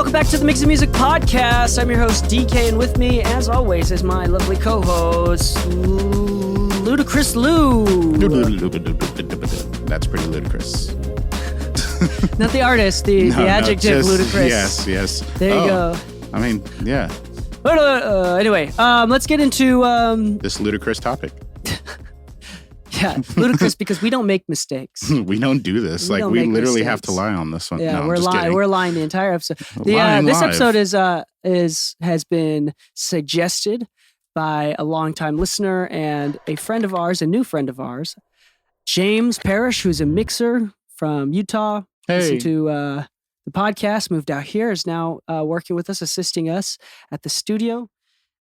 Welcome back to the Mix of Music podcast. I'm your host, Dee Kei, and with me, as always, is my lovely co-host, Ludicrous Lu. That's pretty ludicrous. Not the artist, the adjective ludicrous. Yes. There you go. I mean, yeah. Anyway, let's get into... this ludicrous topic. Yeah, ludicrous because we don't make mistakes. We don't do this. We literally have to lie on this one. Yeah, no, we're lying. We're lying the entire episode. This episode has been suggested by a longtime listener and a friend of ours, a new friend of ours, James Parrish, who's a mixer from Utah. Hey. Listened to the podcast, moved out here, is now working with us, assisting us at the studio.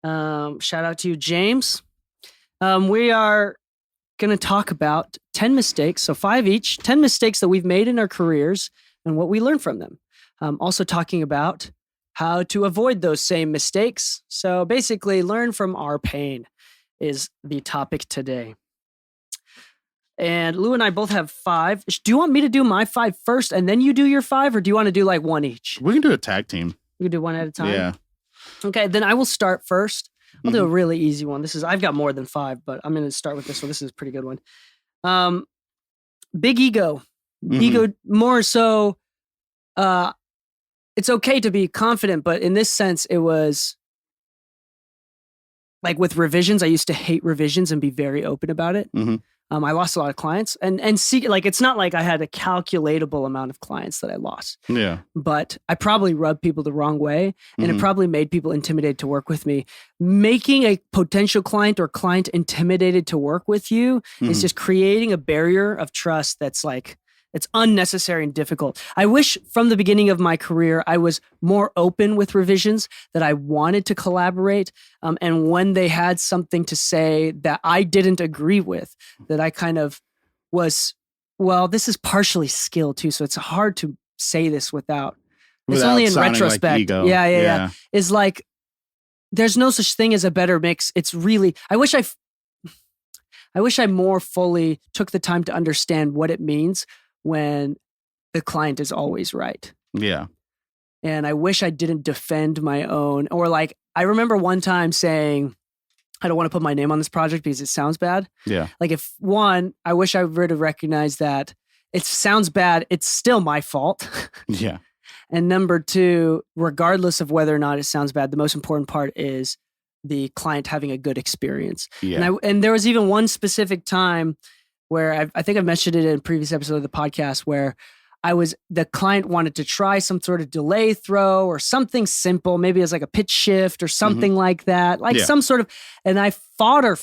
Shout out to you, James. We are going to talk about 10 mistakes, so 5 each, 10 mistakes that we've made in our careers and what we learned from them. Also talking about how to avoid those same mistakes. So basically, learn from our pain is the topic today. And Lou and I both have 5. Do you want me to do my 5 first and then you do your 5, or do you want to do like one each? We can do a tag team. We can do one at a time? Yeah. Okay, then I will start first. I'll do a really easy one. I've got more than 5, but I'm going to start with this one. This is a pretty good one. Big ego. Ego more so. It's okay to be confident, but in this sense, it was like with revisions. I used to hate revisions and be very open about it. I lost a lot of clients, and see, like, it's not like I had a calculatable amount of clients that I lost. Yeah. But I probably rubbed people the wrong way, and it probably made people intimidated to work with me. Making a potential client or client intimidated to work with you is just creating a barrier of trust that's like, it's unnecessary and difficult. I wish from the beginning of my career, I was more open with revisions, that I wanted to collaborate. And when they had something to say that I didn't agree with, that I kind of was, well, this is partially skill too. So it's hard to say this without it's only in retrospect. Like ego. Yeah. Is like, there's no such thing as a better mix. It's really, I wish I more fully took the time to understand what it means when the client is always right. Yeah. And I wish I didn't defend my own, or like, I remember one time saying, I don't want to put my name on this project because it sounds bad. Yeah. Like, if one, I wish I would have recognized that it sounds bad, it's still my fault. Yeah. And number 2, regardless of whether or not it sounds bad, the most important part is the client having a good experience. Yeah. And there was even one specific time where I think I mentioned it in a previous episode of the podcast, where the client wanted to try some sort of delay throw or something simple, maybe it was like a pitch shift or something like that, like some sort of, and I fought her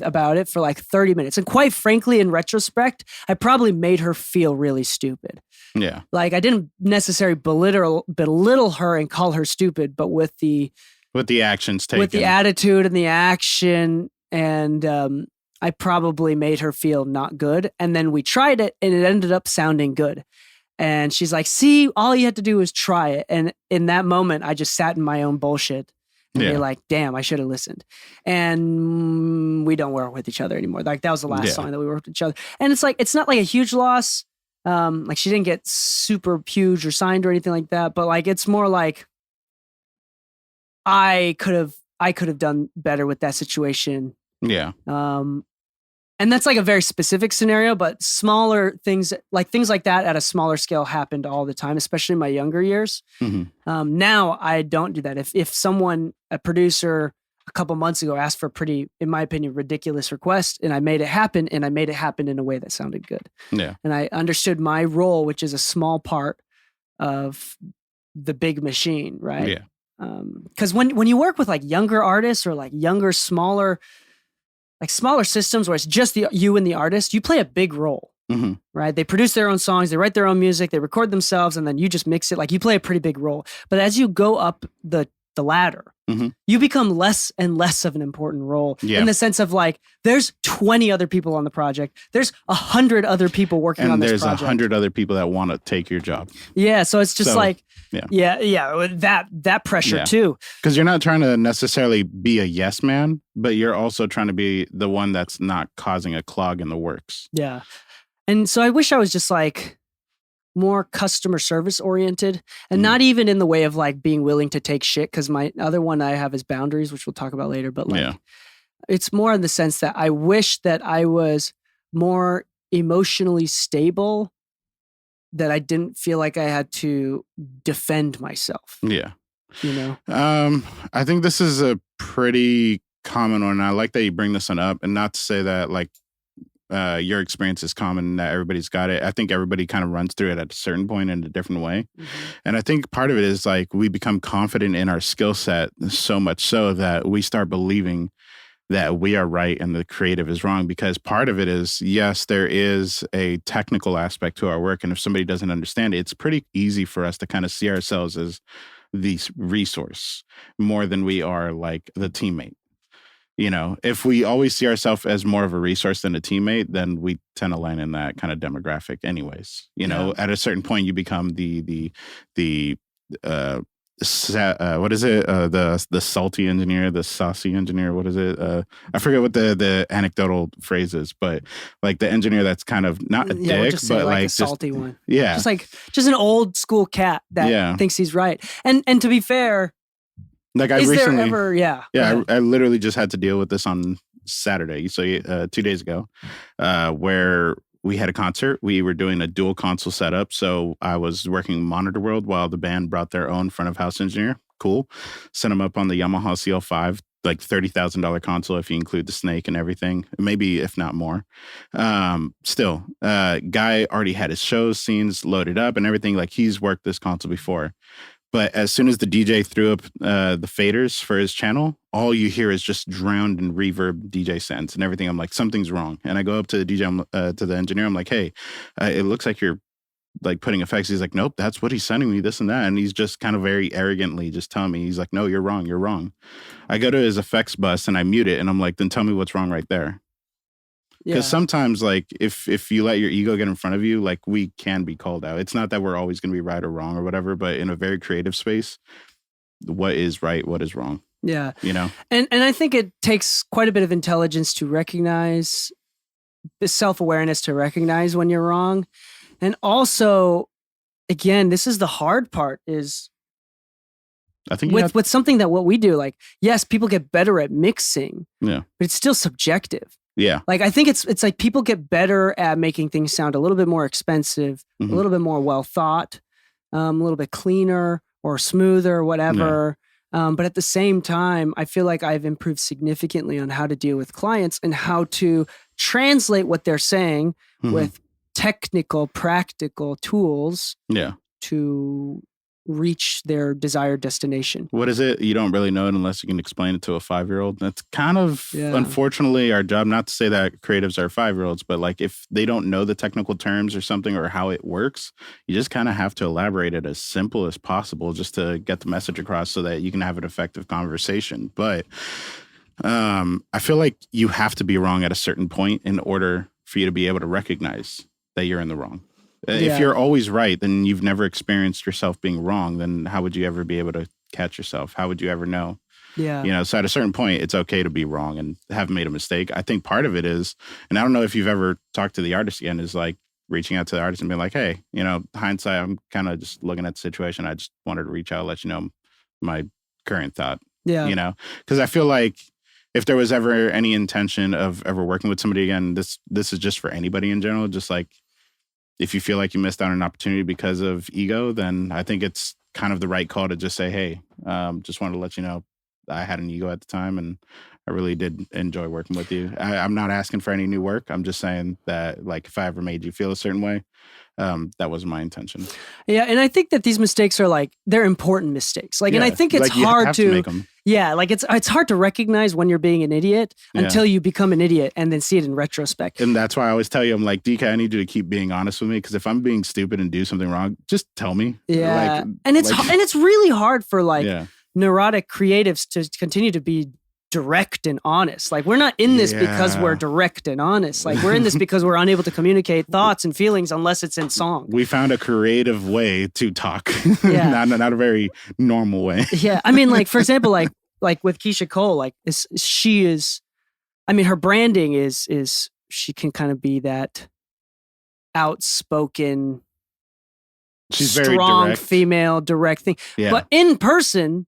about it for like 30 minutes. And quite frankly, in retrospect, I probably made her feel really stupid. Yeah. Like, I didn't necessarily belittle her and call her stupid, but with the actions taken, with the attitude and the action, and I probably made her feel not good. And then we tried it and it ended up sounding good. And she's like, see, all you had to do was try it. And in that moment, I just sat in my own bullshit and be like, damn, I should have listened. And we don't work with each other anymore. Like, that was the last song that we worked with each other. And it's like, it's not like a huge loss. Like, she didn't get super huge or signed or anything like that. But like, it's more like I could have done better with that situation. Yeah. And that's like a very specific scenario, but smaller things like that at a smaller scale happened all the time, especially in my younger years. Now I don't do that. If someone, a producer a couple months ago asked for a pretty, in my opinion, ridiculous request, and I made it happen, and I made it happen in a way that sounded good. Yeah. And I understood my role, which is a small part of the big machine, right? Yeah. Because when you work with like younger artists or like younger, smaller systems where it's just you and the artist, you play a big role, right? They produce their own songs, they write their own music, they record themselves, and then you just mix it. Like, you play a pretty big role. But as you go up the ladder, you become less and less of an important role in the sense of like, there's 20 other people on the project. There's 100 other people working on this project. And there's 100 other people that want to take your job. Yeah. So it's just that pressure too. Because you're not trying to necessarily be a yes man, but you're also trying to be the one that's not causing a clog in the works. Yeah. And so I wish I was just like more customer service oriented, and not even in the way of like being willing to take shit. Cause my other one I have is boundaries, which we'll talk about later. But like, it's more in the sense that I wish that I was more emotionally stable, that I didn't feel like I had to defend myself. Yeah. You know? I think this is a pretty common one. I like that you bring this one up, and not to say that like your experience is common, that everybody's got it. I think everybody kind of runs through it at a certain point in a different way. And I think part of it is like we become confident in our skill set so much so that we start believing that we are right and the creative is wrong, because part of it is, yes, there is a technical aspect to our work. And if somebody doesn't understand it, it's pretty easy for us to kind of see ourselves as the resource more than we are like the teammate. You know, if we always see ourselves as more of a resource than a teammate, then we tend to land in that kind of demographic anyways. You know, at a certain point you become the what is it? The salty engineer, the saucy engineer. What is it? I forget what the anecdotal phrase is, but like the engineer that's kind of not a dick, but like a salty one. Yeah. Just an old school cat that thinks he's right. And to be fair, like I is recently, there ever, I literally just had to deal with this on Saturday. So 2 days ago, where we had a concert. We were doing a dual console setup. So I was working Monitor World while the band brought their own front of house engineer. Cool. Sent them up on the Yamaha CL5, like $30,000 console if you include the snake and everything, maybe if not more. Still, guy already had his shows, scenes loaded up and everything. Like he's worked this console before. But as soon as the DJ threw up the faders for his channel, all you hear is just drowned in reverb DJ sends and everything. I'm like, something's wrong. And I go up to the DJ, to the engineer. I'm like, hey, it looks like you're like putting effects. He's like, nope, that's what he's sending me, this and that. And he's just kind of very arrogantly just telling me, he's like, no, you're wrong. You're wrong. I go to his effects bus and I mute it. And I'm like, then tell me what's wrong right there. Because sometimes, like, if you let your ego get in front of you, like, we can be called out. It's not that we're always going to be right or wrong or whatever, but in a very creative space, what is right, what is wrong? Yeah. You know? And I think it takes quite a bit of intelligence to recognize, the self-awareness to recognize when you're wrong. And also, again, this is the hard part, is I think with something that what we do, like, yes, people get better at mixing, but it's still subjective. Yeah. Like, I think it's like people get better at making things sound a little bit more expensive, a little bit more well thought, a little bit cleaner or smoother, whatever. But at the same time, I feel like I've improved significantly on how to deal with clients and how to translate what they're saying with technical, practical tools to reach their desired destination. What is it? You don't really know it unless you can explain it to a 5-year-old. That's kind of, unfortunately, our job. Not to say that creatives are 5-year-olds, but like if they don't know the technical terms or something or how it works, you just kind of have to elaborate it as simple as possible just to get the message across so that you can have an effective conversation. But I feel like you have to be wrong at a certain point in order for you to be able to recognize that you're in the wrong. If you're always right, then you've never experienced yourself being wrong. Then how would you ever be able to catch yourself? How would you ever know? Yeah. You know, so at a certain point, it's okay to be wrong and have made a mistake. I think part of it is, and I don't know if you've ever talked to the artist again, is like reaching out to the artist and being like, hey, you know, hindsight, I'm kind of just looking at the situation. I just wanted to reach out, let you know my current thought. Yeah. You know, because I feel like if there was ever any intention of ever working with somebody again, this is just for anybody in general, just like, if you feel like you missed out on an opportunity because of ego, then I think it's kind of the right call to just say, hey, just wanted to let you know I had an ego at the time and I really did enjoy working with you. I'm not asking for any new work. I'm just saying that, like, if I ever made you feel a certain way, that wasn't my intention. Yeah. And I think that these mistakes are like, they're important mistakes. Like, and I think it's like hard to make them. Yeah, like it's hard to recognize when you're being an idiot until you become an idiot and then see it in retrospect. And that's why I always tell you, I'm like, Dee Kei, I need you to keep being honest with me, because if I'm being stupid and do something wrong, just tell me. Yeah, and it's really hard for neurotic creatives to continue to be direct and honest. Like, we're not in this because we're direct and honest. Like, we're in this because we're unable to communicate thoughts and feelings unless it's in song. We found a creative way to talk, not a very normal way. Yeah, I mean, like, for example, like with Keisha Cole, like she is, I mean, her branding is she can kind of be that outspoken She's very strong direct. female direct thing. Yeah. But in person,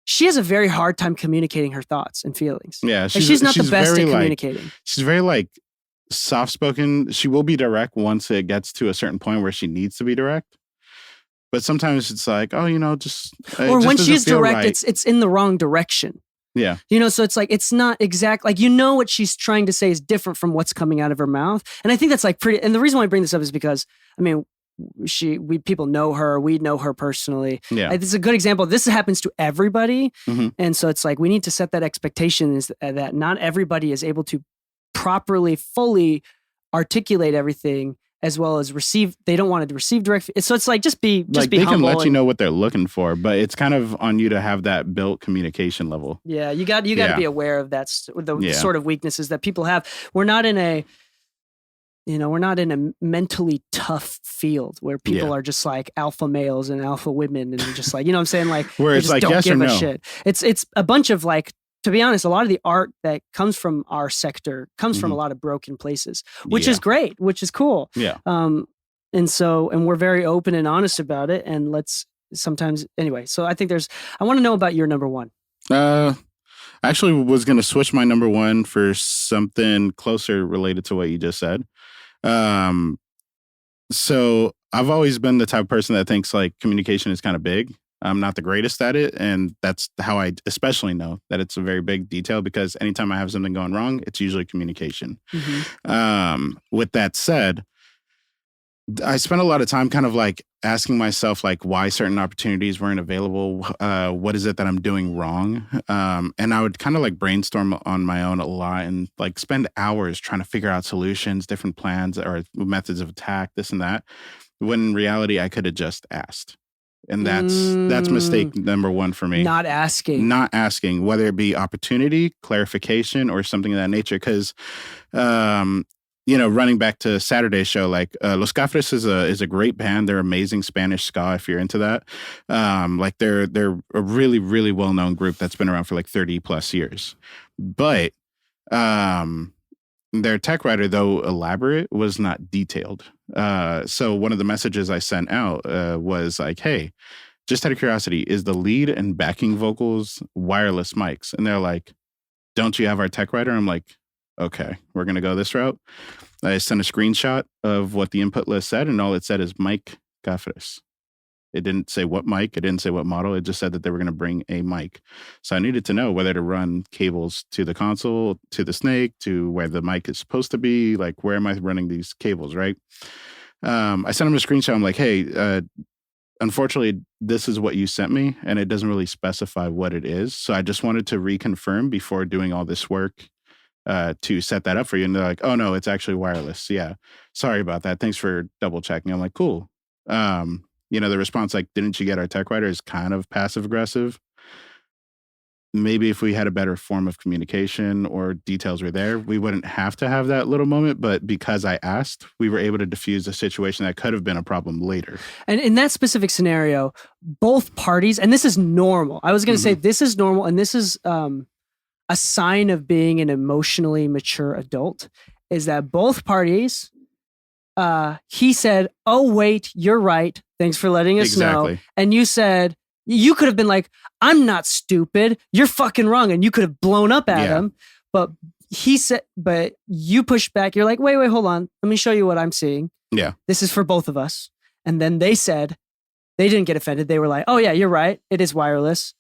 she has a very hard time communicating her thoughts and feelings. Yeah. She's not the best at communicating. She's very like soft spoken. She will be direct once it gets to a certain point where she needs to be direct. But sometimes it's like, oh, just or when she's direct, right. it's in the wrong direction. Yeah. So it's like, it's not exact. Like, what she's trying to say is different from what's coming out of her mouth. And I think that's like pretty, and the reason why I bring this up is because, people know her, we know her personally. Yeah. This is a good example. This happens to everybody. Mm-hmm. And so it's like, we need to set that expectation is that not everybody is able to properly, fully articulate everything as well as receive. They don't want to receive direct. So it's like, just be they humble. Can let you know what they're looking for, but it's kind of on you to have that built communication level. Yeah. You got to be aware of that, the sort of weaknesses that people have. We're not in a mentally tough field where people are just like alpha males and alpha women and just like, I'm saying, like, where it's like, don't yes give or a no. shit. It's a bunch of like, to be honest, a lot of the art that comes from our sector comes from a lot of broken places, which is great, which is cool. Yeah. And we're very open and honest about it. And anyway, so I think I want to know about your number one. I actually was going to switch my number one for something closer related to what you just said. So I've always been the type of person that thinks like communication is kind of big. I'm not the greatest at it. And that's how I especially know that it's a very big detail, because anytime I have something going wrong, it's usually communication. Mm-hmm. With that said, I spent a lot of time kind of like asking myself like why certain opportunities weren't available. What is it that I'm doing wrong? And I would kind of like brainstorm on my own a lot and like spend hours trying to figure out solutions, different plans or methods of attack, this and that. When in reality, I could have just asked. And that's mistake number one for me. Not asking, whether it be opportunity, clarification, or something of that nature. Because, running back to Saturday's show, like Los Cafres is a great band. They're amazing Spanish ska if you're into that. Like they're a really, really well-known group that's been around for like 30 plus years. But their tech writer, though elaborate, was not detailed. So one of the messages I sent out was like, hey, just out of curiosity, is the lead and backing vocals wireless mics? And they're like, don't you have our tech writer? I'm like, okay, we're going to go this route. I sent a screenshot of what the input list said, and all it said is mic Cafres. It didn't say what mic. It didn't say what model. It just said that they were going to bring a mic. So I needed to know whether to run cables to the console, to the snake, to where the mic is supposed to be. Like, where am I running these cables, right? I sent him a screenshot. I'm like, hey, unfortunately, this is what you sent me, and it doesn't really specify what it is. So I just wanted to reconfirm before doing all this work to set that up for you. And they're like, oh, no, it's actually wireless. Yeah. Sorry about that. Thanks for double checking. I'm like, cool. The response, like, didn't you get our tech writer, is kind of passive aggressive. Maybe if we had a better form of communication or details were there, we wouldn't have to have that little moment. But because I asked, we were able to diffuse a situation that could have been a problem later. And in that specific scenario, both parties, and this is normal. I was going to say this is normal, and this is a sign of being an emotionally mature adult, is that both parties, he said, oh, wait, you're right. Thanks for letting us know. And you said, you could have been like, I'm not stupid. You're fucking wrong. And you could have blown up at him. But he said, but you pushed back. You're like, wait, hold on. Let me show you what I'm seeing. Yeah. This is for both of us. And then they said, they didn't get offended. They were like, oh yeah, you're right. It is wireless.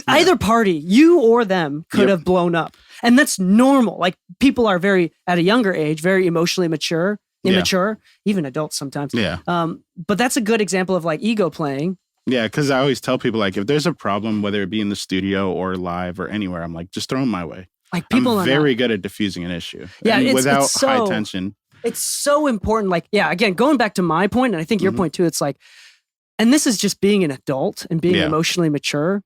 Either party, you or them, could have blown up. And that's normal. Like, people are at a younger age, very emotionally immature, even adults sometimes. Yeah. But that's a good example of like ego playing. Yeah, because I always tell people, like, if there's a problem, whether it be in the studio or live or anywhere, I'm like, just throw them my way. Like, people are very good at diffusing an issue. Yeah, without high tension. It's so important. Like, yeah, again, going back to my point, and I think your point too, it's like, and this is just being an adult and being emotionally mature.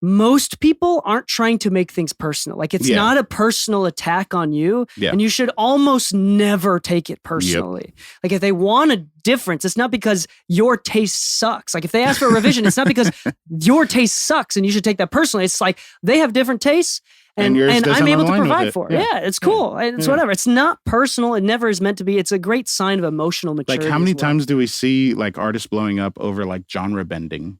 most people aren't trying to make things personal. Like it's not a personal attack on you, and you should almost never take it personally. Like if they want a difference, it's not because your taste sucks. Like if they ask for a revision, it's not because your taste sucks and you should take that personally. It's like they have different tastes. And I'm able to provide for it. Yeah, it's cool. It's whatever. It's not personal. It never is meant to be. It's a great sign of emotional maturity. Like how many times do we see like artists blowing up over like genre bending?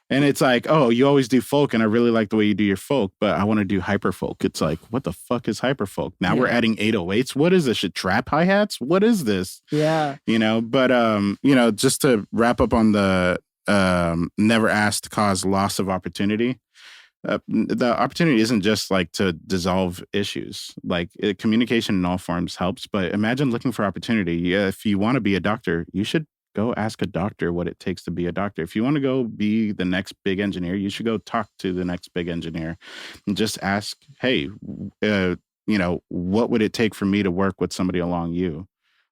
And it's like, oh, you always do folk, and I really like the way you do your folk, but I want to do hyper folk. It's like, what the fuck is hyper folk? Now we're adding 808s. What is this? Shit, trap hi-hats? What is this? Yeah. But just to wrap up on the never asked cause loss of opportunity. The opportunity isn't just like to dissolve issues. Like communication in all forms helps, but imagine looking for opportunity. Yeah, if you want to be a doctor, you should go ask a doctor what it takes to be a doctor. If you want to go be the next big engineer, you should go talk to the next big engineer and just ask, hey, what would it take for me to work with somebody along you?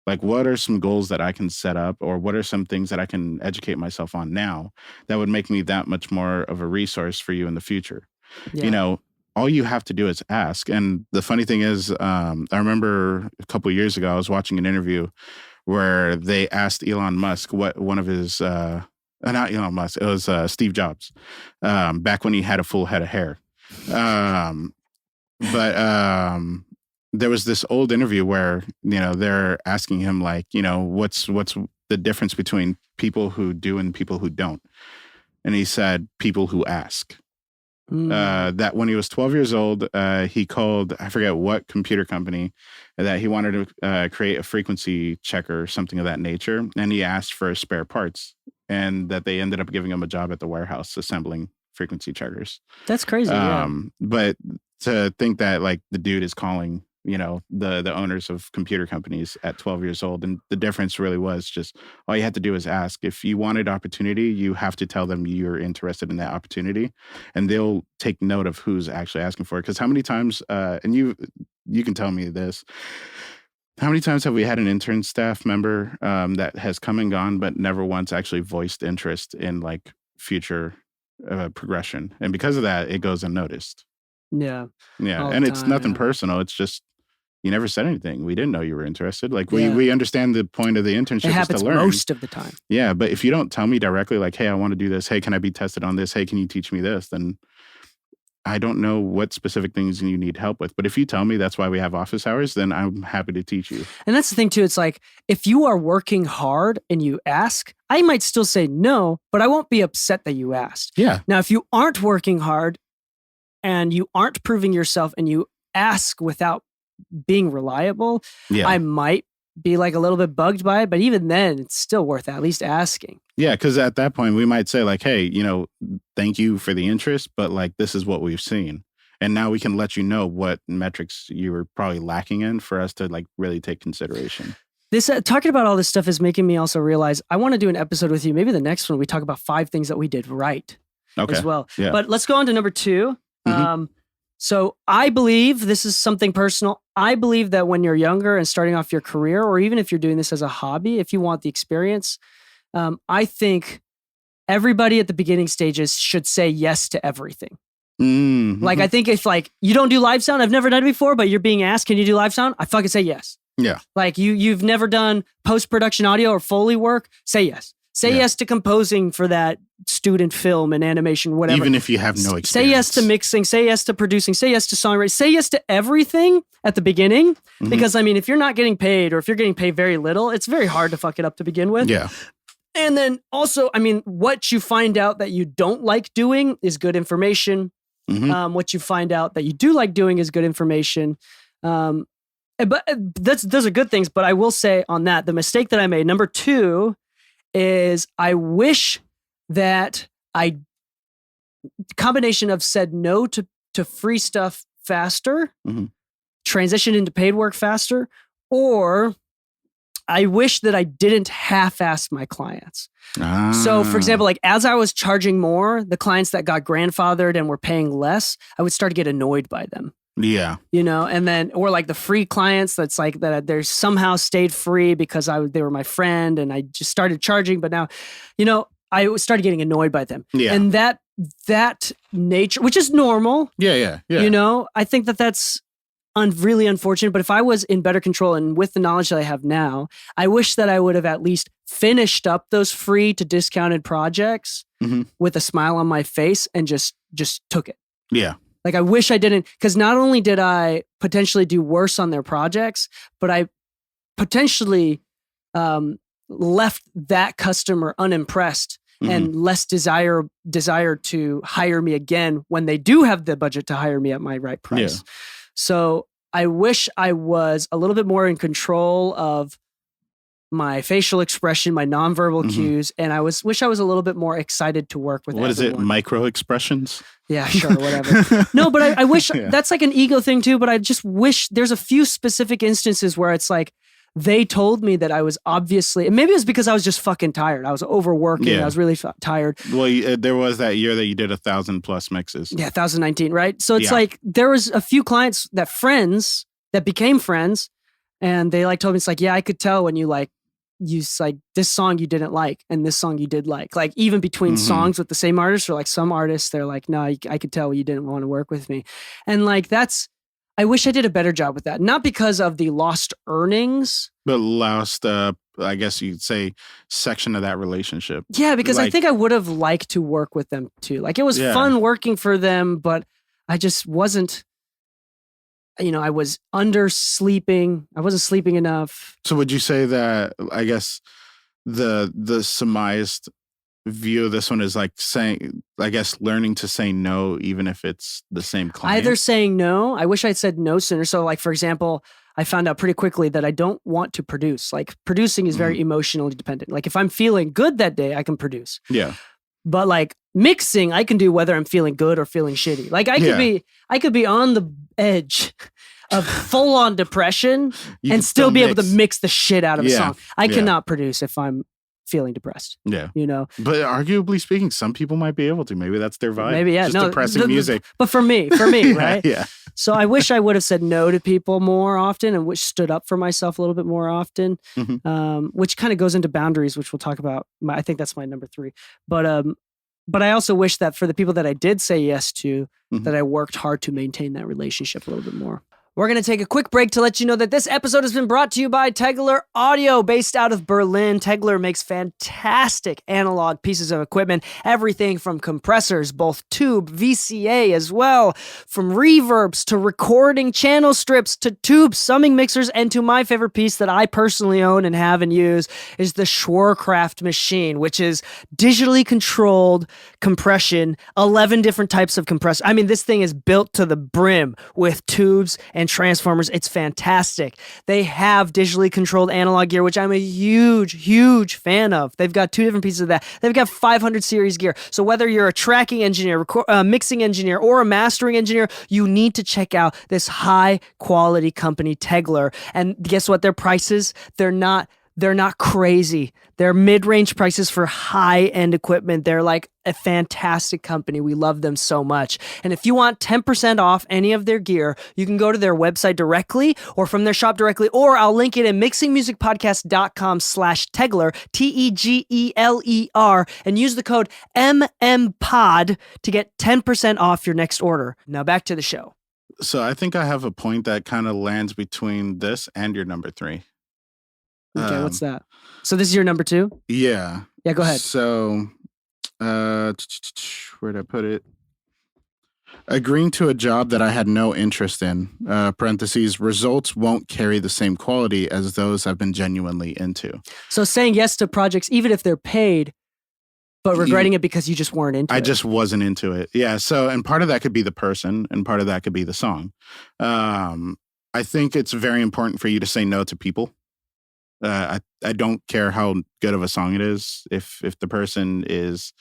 Like, what are some goals that I can set up, or what are some things that I can educate myself on now that would make me that much more of a resource for you in the future? Yeah. All you have to do is ask. And the funny thing is, I remember a couple of years ago, I was watching an interview where they asked Elon Musk what one of his, not Elon Musk, it was Steve Jobs, back when he had a full head of hair. But there was this old interview where, they're asking him like, what's the difference between people who do and people who don't? And he said, people who ask. That when he was 12 years old, he called, I forget what computer company, that he wanted to create a frequency checker or something of that nature. And he asked for spare parts, and that they ended up giving him a job at the warehouse assembling frequency checkers. That's crazy. But to think that like the dude is calling, the owners of computer companies at 12 years old. And the difference really was just all you had to do is ask. If you wanted opportunity, you have to tell them you're interested in that opportunity, and they'll take note of who's actually asking for it. Because how many times, and you can tell me this, how many times have we had an intern staff member that has come and gone, but never once actually voiced interest in like future progression? And because of that, it goes unnoticed. Yeah. And it's nothing personal. It's just, you never said anything. We didn't know you were interested. Like we understand the point of the internship is to learn. Most of the time. Yeah. But if you don't tell me directly, like, hey, I want to do this. Hey, can I be tested on this? Hey, can you teach me this? Then I don't know what specific things you need help with. But if you tell me that's why we have office hours, then I'm happy to teach you. And that's the thing too. It's like, if you are working hard and you ask, I might still say no, but I won't be upset that you asked. Yeah. Now, if you aren't working hard and you aren't proving yourself and you ask without being reliable, I might be like a little bit bugged by it, but even then it's still worth at least asking. Yeah, because at that point we might say like, hey, thank you for the interest, but like this is what we've seen. And now we can let you know what metrics you were probably lacking in for us to like really take consideration. This talking about all this stuff is making me also realize I want to do an episode with you. Maybe the next one we talk about 5 things that we did right as well. Yeah. But let's go on to number 2. Mm-hmm. So I believe this is something personal. I believe that when you're younger and starting off your career, or even if you're doing this as a hobby, if you want the experience, I think everybody at the beginning stages should say yes to everything. Mm-hmm. Like, I think if like you don't do live sound, I've never done it before, but you're being asked, can you do live sound? I fucking say yes. Yeah. Like you've never done post-production audio or Foley work, say yes. Say yes to composing for that student film and animation, whatever. Even if you have no experience. Say yes to mixing, say yes to producing, say yes to songwriting, say yes to everything at the beginning. Mm-hmm. Because, I mean, if you're not getting paid or if you're getting paid very little, it's very hard to fuck it up to begin with. Yeah. And then also, I mean, what you find out that you don't like doing is good information. Mm-hmm. What you find out that you do like doing is good information. But those are good things. But I will say on that, the mistake that I made, number 2, is I wish that combination of said no to free stuff faster, mm-hmm. transition into paid work faster, or I wish that I didn't half-ass my clients. So for example, like as I was charging more, the clients that got grandfathered and were paying less, I would start to get annoyed by them. Yeah. And then, or like the free clients that's like that they're somehow stayed free because they were my friend and I just started charging, but now, I started getting annoyed by them. Yeah. And that that nature, which is normal. Yeah. You know, I think that that's really unfortunate. But if I was in better control and with the knowledge that I have now, I wish that I would have at least finished up those free to discounted projects with a smile on my face and just took it. Yeah. Like I wish I didn't, because not only did I potentially do worse on their projects, but I potentially left that customer unimpressed and less desire to hire me again when they do have the budget to hire me at my right price. Yeah. So I wish I was a little bit more in control of my facial expression, my nonverbal cues, and I wish I was a little bit more excited to work with. What everyone. is it? Micro expressions? Yeah, sure, whatever. No, but I wish that's like an ego thing too. But I just wish there's a few specific instances where it's like they told me that I was obviously, and maybe it was because I was just fucking tired. I was overworking. Yeah. I was really tired. Well, there was that year that you did 1,000+ mixes. Yeah, 2019, right? So it's like there was a few clients that became friends, and they like told me, it's like, yeah, I could tell when you like this song you didn't like and this song you did like even between songs with the same artist, or like some artists they're like, no, I could tell you didn't want to work with me. And like I wish I did a better job with that, not because of the lost earnings, but lost I guess you'd say section of that relationship. Yeah, because I think I would have liked to work with them too. Like it was fun working for them, but I just wasn't, I was undersleeping. I wasn't sleeping enough. So would you say that, I guess, the surmised view of this one is like saying, I guess, learning to say no, even if it's the same client? Either saying no. I wish I'd said no sooner. So like, for example, I found out pretty quickly that I don't want to produce. Like producing is very emotionally dependent. Like if I'm feeling good that day, I can produce. Yeah. But like mixing, I can do whether I'm feeling good or feeling shitty. Like I could be on the edge of full on depression and still be able to mix the shit out of a song. I cannot produce if I'm feeling depressed. Yeah. But arguably speaking, some people might be able to. Maybe that's their vibe. Maybe, yeah. Just depressing music. But for me, right? Yeah. So I wish I would have said no to people more often and stood up for myself a little bit more often, which kind of goes into boundaries, which we'll talk about. I think that's my number 3. But I also wish that for the people that I did say yes to, that I worked hard to maintain that relationship a little bit more. We're going to take a quick break to let you know that this episode has been brought to you by Tegler Audio, based out of Berlin. Tegler makes fantastic analog pieces of equipment, everything from compressors, both tube, VCA as well, from reverbs to recording channel strips to tube summing mixers, and to my favorite piece that I personally own and have and use is the Schwerkraft machine, which is digitally controlled compression, 11 different types of compressor. I mean, this thing is built to the brim with tubes and transformers. It's fantastic. They have digitally controlled analog gear, which I'm a huge fan of. They've got 2 different pieces of that. They've got 500 series gear. So whether you're a tracking engineer, mixing engineer, or a mastering engineer, you need to check out this high quality company, Tegler. And guess what? Their prices, they're not crazy. They're mid-range prices for high-end equipment. They're like a fantastic company. We love them so much. And if you want 10% off any of their gear, you can go to their website directly or from their shop directly, or I'll link it in mixingmusicpodcast.com/Tegler, Tegler, and use the code MMPOD to get 10% off your next order. Now back to the show. So I think I have a point that kind of lands between this and your number 3. Okay, what's that? So this is your number 2? Yeah. Yeah, go ahead. So, where'd I put it? Agreeing to a job that I had no interest in, parentheses, results won't carry the same quality as those I've been genuinely into. So saying yes to projects, even if they're paid, but regretting it because you just weren't into it. I just wasn't into it. Yeah. So, and part of that could be the person and part of that could be the song. I think it's very important for you to say no to people. I don't care how good of a song it is. If the person is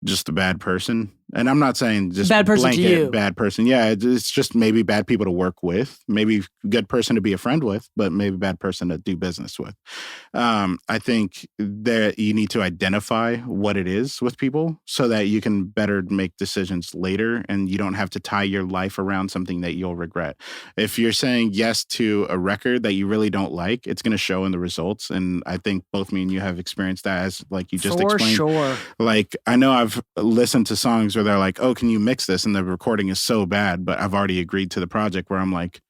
just a bad person, And I'm not saying just Bad person to blanket you. bad person. Yeah, it's just maybe bad people to work with, maybe good person to be a friend with, but maybe bad person to do business with. I think that you need to identify what it is with people so that you can better make decisions later and you don't have to tie your life around something that you'll regret. If you're saying yes to a record that you really don't like, it's going to show in the results. And I think both me and you have experienced that, as like you just For explained. sure. Like, I know I've listened to songs where they're like, oh, can you mix this? And the recording is so bad, but I've already agreed to the project, where I'm like,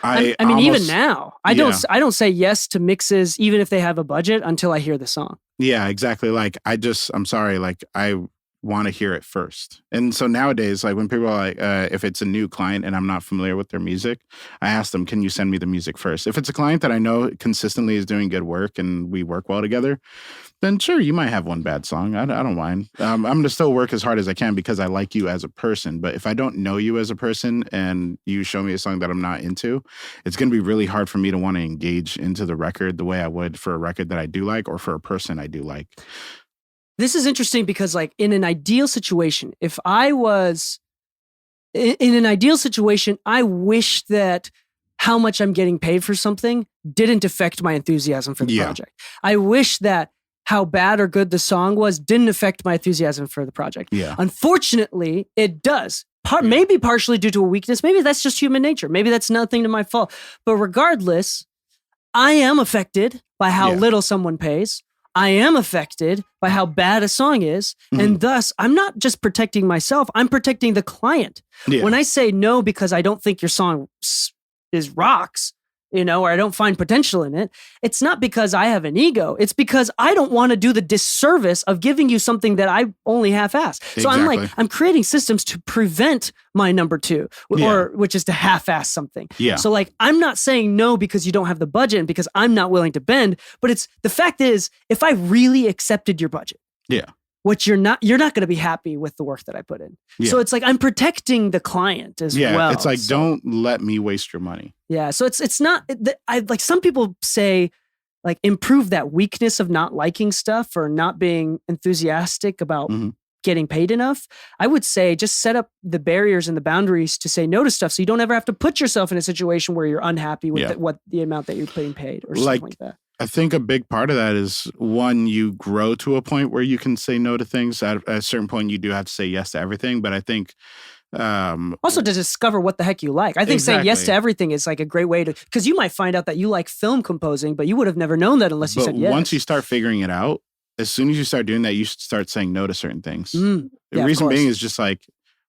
I mean, even now, I don't say yes to mixes, even if they have a budget, until I hear the song. Yeah, exactly. Like, I'm sorry, like, I want to hear it first. And so nowadays, like, when people are like, if it's a new client and I'm not familiar with their music, I ask them, can you send me the music first? If it's a client that I know consistently is doing good work and we work well together, then sure, you might have one bad song. I don't mind. I'm going to still work as hard as I can because I like you as a person. But if I don't know you as a person and you show me a song that I'm not into, it's going to be really hard for me to want to engage into the record the way I would for a record that I do like or for a person I do like. This is interesting because, like, in an ideal situation, if I was in an ideal situation, I wish that how much I'm getting paid for something didn't affect my enthusiasm for the project. I wish that how bad or good the song was didn't affect my enthusiasm for the project. Yeah. Unfortunately, it does. Maybe partially due to a weakness. Maybe that's just human nature. Maybe that's nothing to my fault. But regardless, I am affected by how little someone pays. I am affected by how bad a song is. And thus, I'm not just protecting myself, I'm protecting the client. Yeah. When I say no because I don't think your song is rocks, or I don't find potential in it, it's not because I have an ego. It's because I don't want to do the disservice of giving you something that I only half-assed. Exactly. So I'm creating systems to prevent my number two, which is to half-ass something. Yeah. So like, I'm not saying no because you don't have the budget and because I'm not willing to bend, but it's the fact is, if I really accepted your budget, which you're not going to be happy with the work that I put in. Yeah. So it's like, I'm protecting the client as well. Yeah, it's like, don't let me waste your money. Yeah, so it's not, like some people say, like, improve that weakness of not liking stuff or not being enthusiastic about getting paid enough. I would say just set up the barriers and the boundaries to say no to stuff so you don't ever have to put yourself in a situation where you're unhappy with the amount that you're getting paid or something like that. I think a big part of that is, one, you grow to a point where you can say no to things. At a certain point, you do have to say yes to everything. But I think also to discover what the heck you like. I think saying yes to everything is like a great way to, because you might find out that you like film composing, but you would have never known that unless you said yes. Once you start figuring it out, as soon as you start doing that, you should start saying no to certain things. The reason being is just like,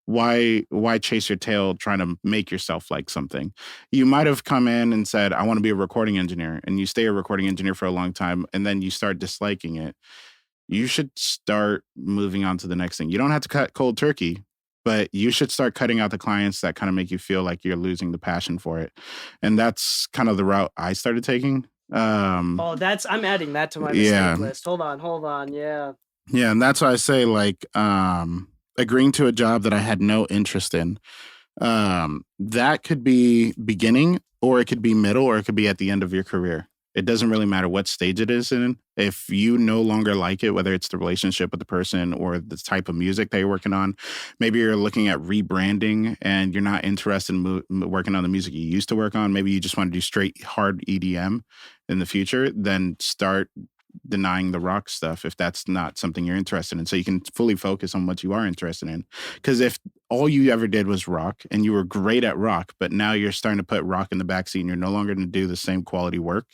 why chase your tail trying to make yourself like something? You might have come in and said, I want to be a recording engineer, and you stay a recording engineer for a long time, and then you start disliking it. You should start moving on to the next thing. You don't have to cut cold turkey, but you should start cutting out the clients that kind of make you feel like you're losing the passion for it. And that's kind of the route I started taking. I'm adding that to my mistake list. Hold on. Yeah. Yeah. And that's why I say, like, agreeing to a job that I had no interest in, that could be beginning, or it could be middle, or it could be at the end of your career. It doesn't really matter what stage it is in. If you no longer like it, whether it's the relationship with the person or the type of music that you're working on, maybe you're looking at rebranding and you're not interested in working on the music you used to work on. Maybe you just want to do straight hard EDM in the future, then start denying the rock stuff if that's not something you're interested in, so you can fully focus on what you are interested in. Because if all you ever did was rock and you were great at rock, but now you're starting to put rock in the backseat and you're no longer going to do the same quality work,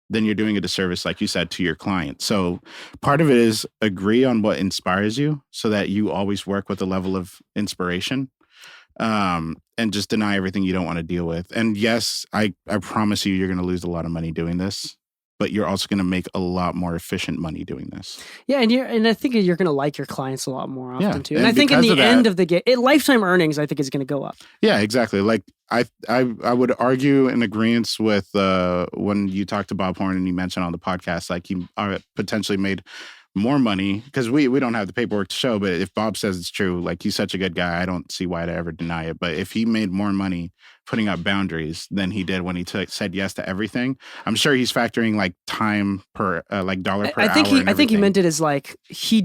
then you're doing a disservice, like you said, to your client. So part of it is agree on what inspires you so that you always work with a level of inspiration, and just deny everything you don't want to deal with. And yes, I promise you're going to lose a lot of money doing this, but you're also going to make a lot more efficient money doing this. Yeah, and I think you're going to like your clients a lot more often too. And I think in the end of the game, lifetime earnings, I think, is going to go up. Yeah, exactly. Like I would argue in agreement with when you talked to Bob Horn and you mentioned on the podcast, like he potentially made more money, because we don't have the paperwork to show, but if Bob says it's true, like he's such a good guy, I don't see why to ever deny it. But if he made more money putting up boundaries than he did when he said yes to everything, I'm sure he's factoring like time per like dollar per I think hour. I think he meant it as like he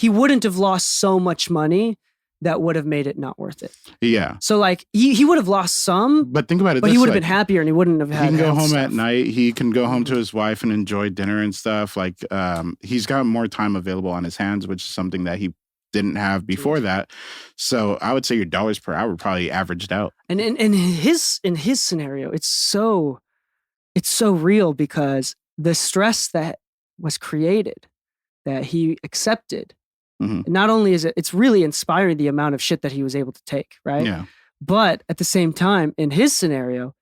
wouldn't have lost so much money that would have made it not worth it. Yeah. So like he would have lost some, But think about it. but he would have been happier and he wouldn't have had. He can go health home stuff. at night. He can go home to his wife and enjoy dinner and stuff. Like he's got more time available on his hands, which is something that he didn't have before that. So I would say your dollars per hour probably averaged out. And in his scenario, it's so real because the stress that was created, that he accepted, not only is it's really inspiring the amount of shit that he was able to take, right? Yeah. But at the same time, in his scenario,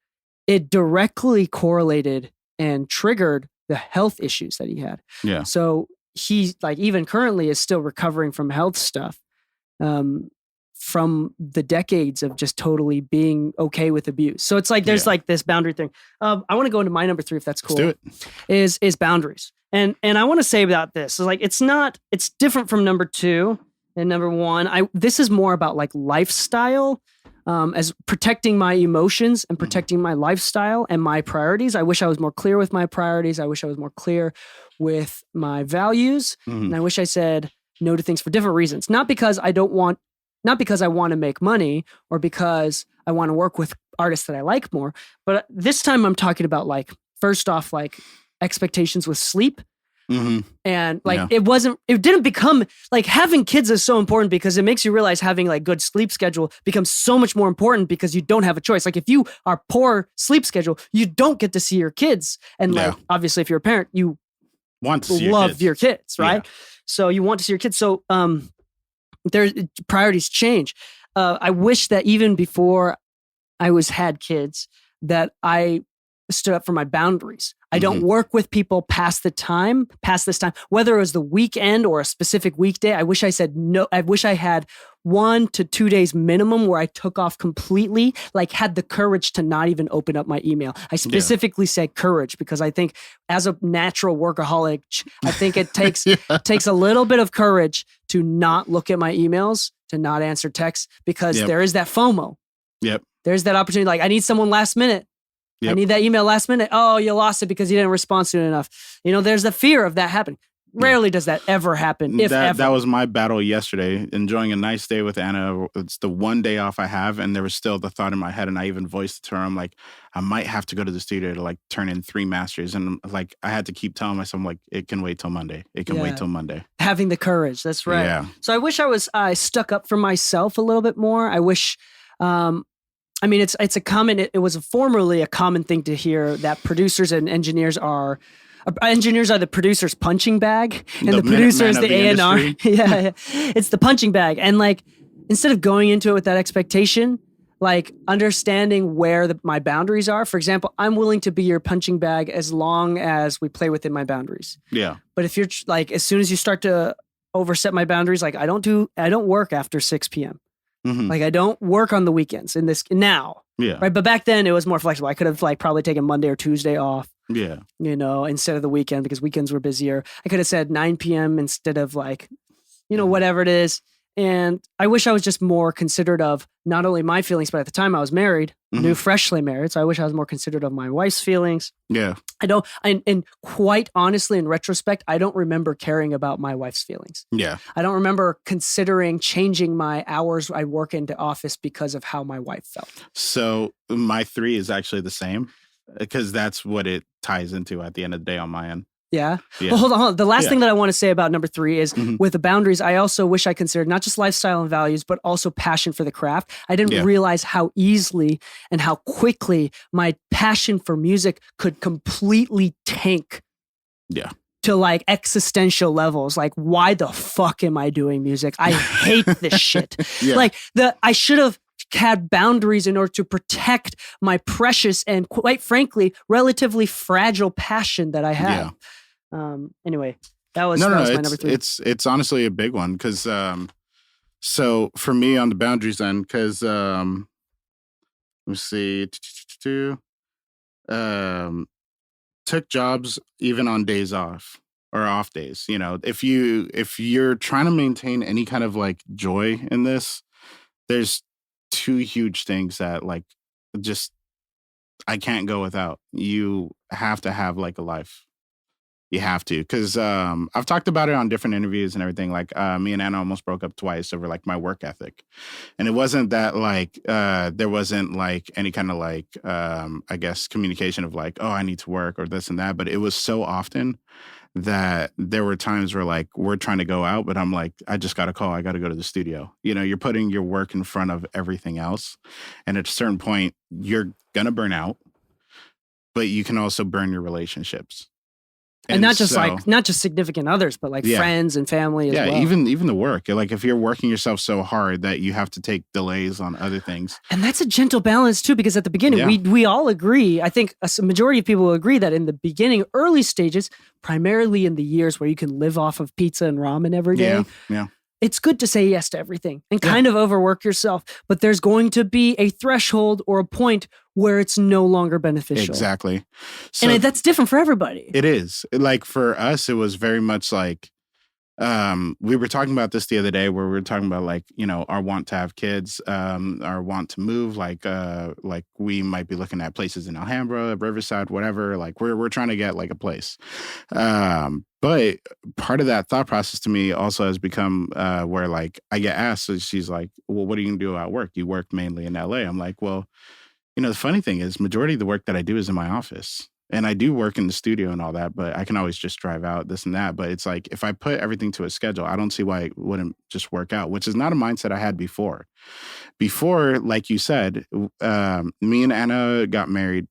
it directly correlated and triggered the health issues that he had. Yeah. So he, like, even currently is still recovering from health stuff, from the decades of just totally being okay with abuse. So it's like there's like this boundary thing. I want to go into my number 3 if that's cool. Let's do it. Is boundaries. And I want to say about this is like it's different from number 2 and number 1. This is more about like lifestyle, as protecting my emotions and protecting my lifestyle and my priorities. I wish I was more clear with my priorities. I wish I was more clear with my values. And I wish I said no to things for different reasons. Not because I want to make money or because I want to work with artists that I like more. But this time I'm talking about like, first off, like expectations with sleep. And like, it didn't become like having kids is so important because it makes you realize having like good sleep schedule becomes so much more important because you don't have a choice. Like if you are poor sleep schedule, you don't get to see your kids. And like, obviously if you're a parent, you want to see love your kids, right? Yeah. So you want to see your kids. So, their priorities change. I wish that even before I had kids, that I stood up for my boundaries. I don't work with people past this time, whether it was the weekend or a specific weekday. I wish I said no. I wish I had 1 to 2 days minimum where I took off completely, like had the courage to not even open up my email. I specifically said courage because I think as a natural workaholic, I think it takes takes a little bit of courage to not look at my emails, to not answer texts, because there is that FOMO. Yep. There's that opportunity. Like I need someone last minute. Yep. I need that email last minute. Oh, you lost it because you didn't respond soon enough. You know, there's the fear of that happening. Rarely does that ever happen, if ever. That was my battle yesterday, enjoying a nice day with Anna. It's the one day off I have, and there was still the thought in my head, and I even voiced it to her. I'm like, I might have to go to the studio to like turn in 3 masters. And like, I had to keep telling myself, like, it can wait till Monday. It can wait till Monday. Having the courage. That's right. Yeah. So I wish I stuck up for myself a little bit more. I wish, I mean, it's a common. It was formerly a common thing to hear that producers and engineers are the producer's punching bag, and the producer is the A&R. Yeah, it's the punching bag, and like instead of going into it with that expectation, like understanding where my boundaries are. For example, I'm willing to be your punching bag as long as we play within my boundaries. Yeah. But if you're like, as soon as you start to overset my boundaries, like I don't work after 6 p.m. Like I don't work on the weekends in this now. Yeah. Right. But back then it was more flexible. I could have like probably taken Monday or Tuesday off. Yeah. You know, instead of the weekend because weekends were busier. I could have said 9 p.m. instead of like, you know, whatever it is. And I wish I was just more considerate of not only my feelings, but at the time I was married, new, freshly married. So I wish I was more considerate of my wife's feelings. Yeah. And quite honestly, in retrospect, I don't remember caring about my wife's feelings. Yeah. I don't remember considering changing my hours I work into office because of how my wife felt. So my 3 is actually the same because that's what it ties into at the end of the day on my end. Yeah. Well, hold on. The last thing that I want to say about number 3 is with the boundaries, I also wish I considered not just lifestyle and values, but also passion for the craft. I didn't realize how easily and how quickly my passion for music could completely tank. Yeah. To like existential levels. Like, why the fuck am I doing music? I hate this shit. Like I should have had boundaries in order to protect my precious and quite frankly, relatively fragile passion that I have. Yeah. Anyway, that was my number 3. It's honestly a big one because, so for me on the boundaries end, because, let me see, took jobs even on days off. or off days. You know, if you're trying to maintain any kind of like joy in this, there's two huge things that like just I can't go without. You have to have like a life. You have to, because I've talked about it on different interviews and everything. Like me and Anna almost broke up twice over like my work ethic, and it wasn't that like there wasn't like any kind of like I guess communication of like, oh, I need to work or this and that, but it was so often that there were times where like we're trying to go out, but I'm like, I just got a call, I got to go to the studio. You know, you're putting your work in front of everything else, and at a certain point, you're gonna burn out, but you can also burn your relationships. And not just not just significant others, but like friends and family as well. Yeah, even the work. Like if you're working yourself so hard that you have to take delays on other things. And that's a gentle balance too, because at the beginning, we all agree, I think a majority of people will agree that in the beginning, early stages, primarily in the years where you can live off of pizza and ramen every day. Yeah. It's good to say yes to everything and kind of overwork yourself, but there's going to be a threshold or a point where it's no longer beneficial. Exactly. So and that's different for everybody. It is. Like for us, it was very much like, we were talking about this the other day where we were talking about like, you know, our want to have kids, our want to move, like we might be looking at places in Alhambra, Riverside, whatever. Like we're trying to get like a place. But part of that thought process to me also has become where like I get asked, so she's like, well, what are you going to do at work? You work mainly in LA. I'm like, well, you know, the funny thing is majority of the work that I do is in my office. And I do work in the studio and all that, but I can always just drive out this and that. But it's like, if I put everything to a schedule, I don't see why it wouldn't just work out, which is not a mindset I had before. Before, like you said, me and Anna got married,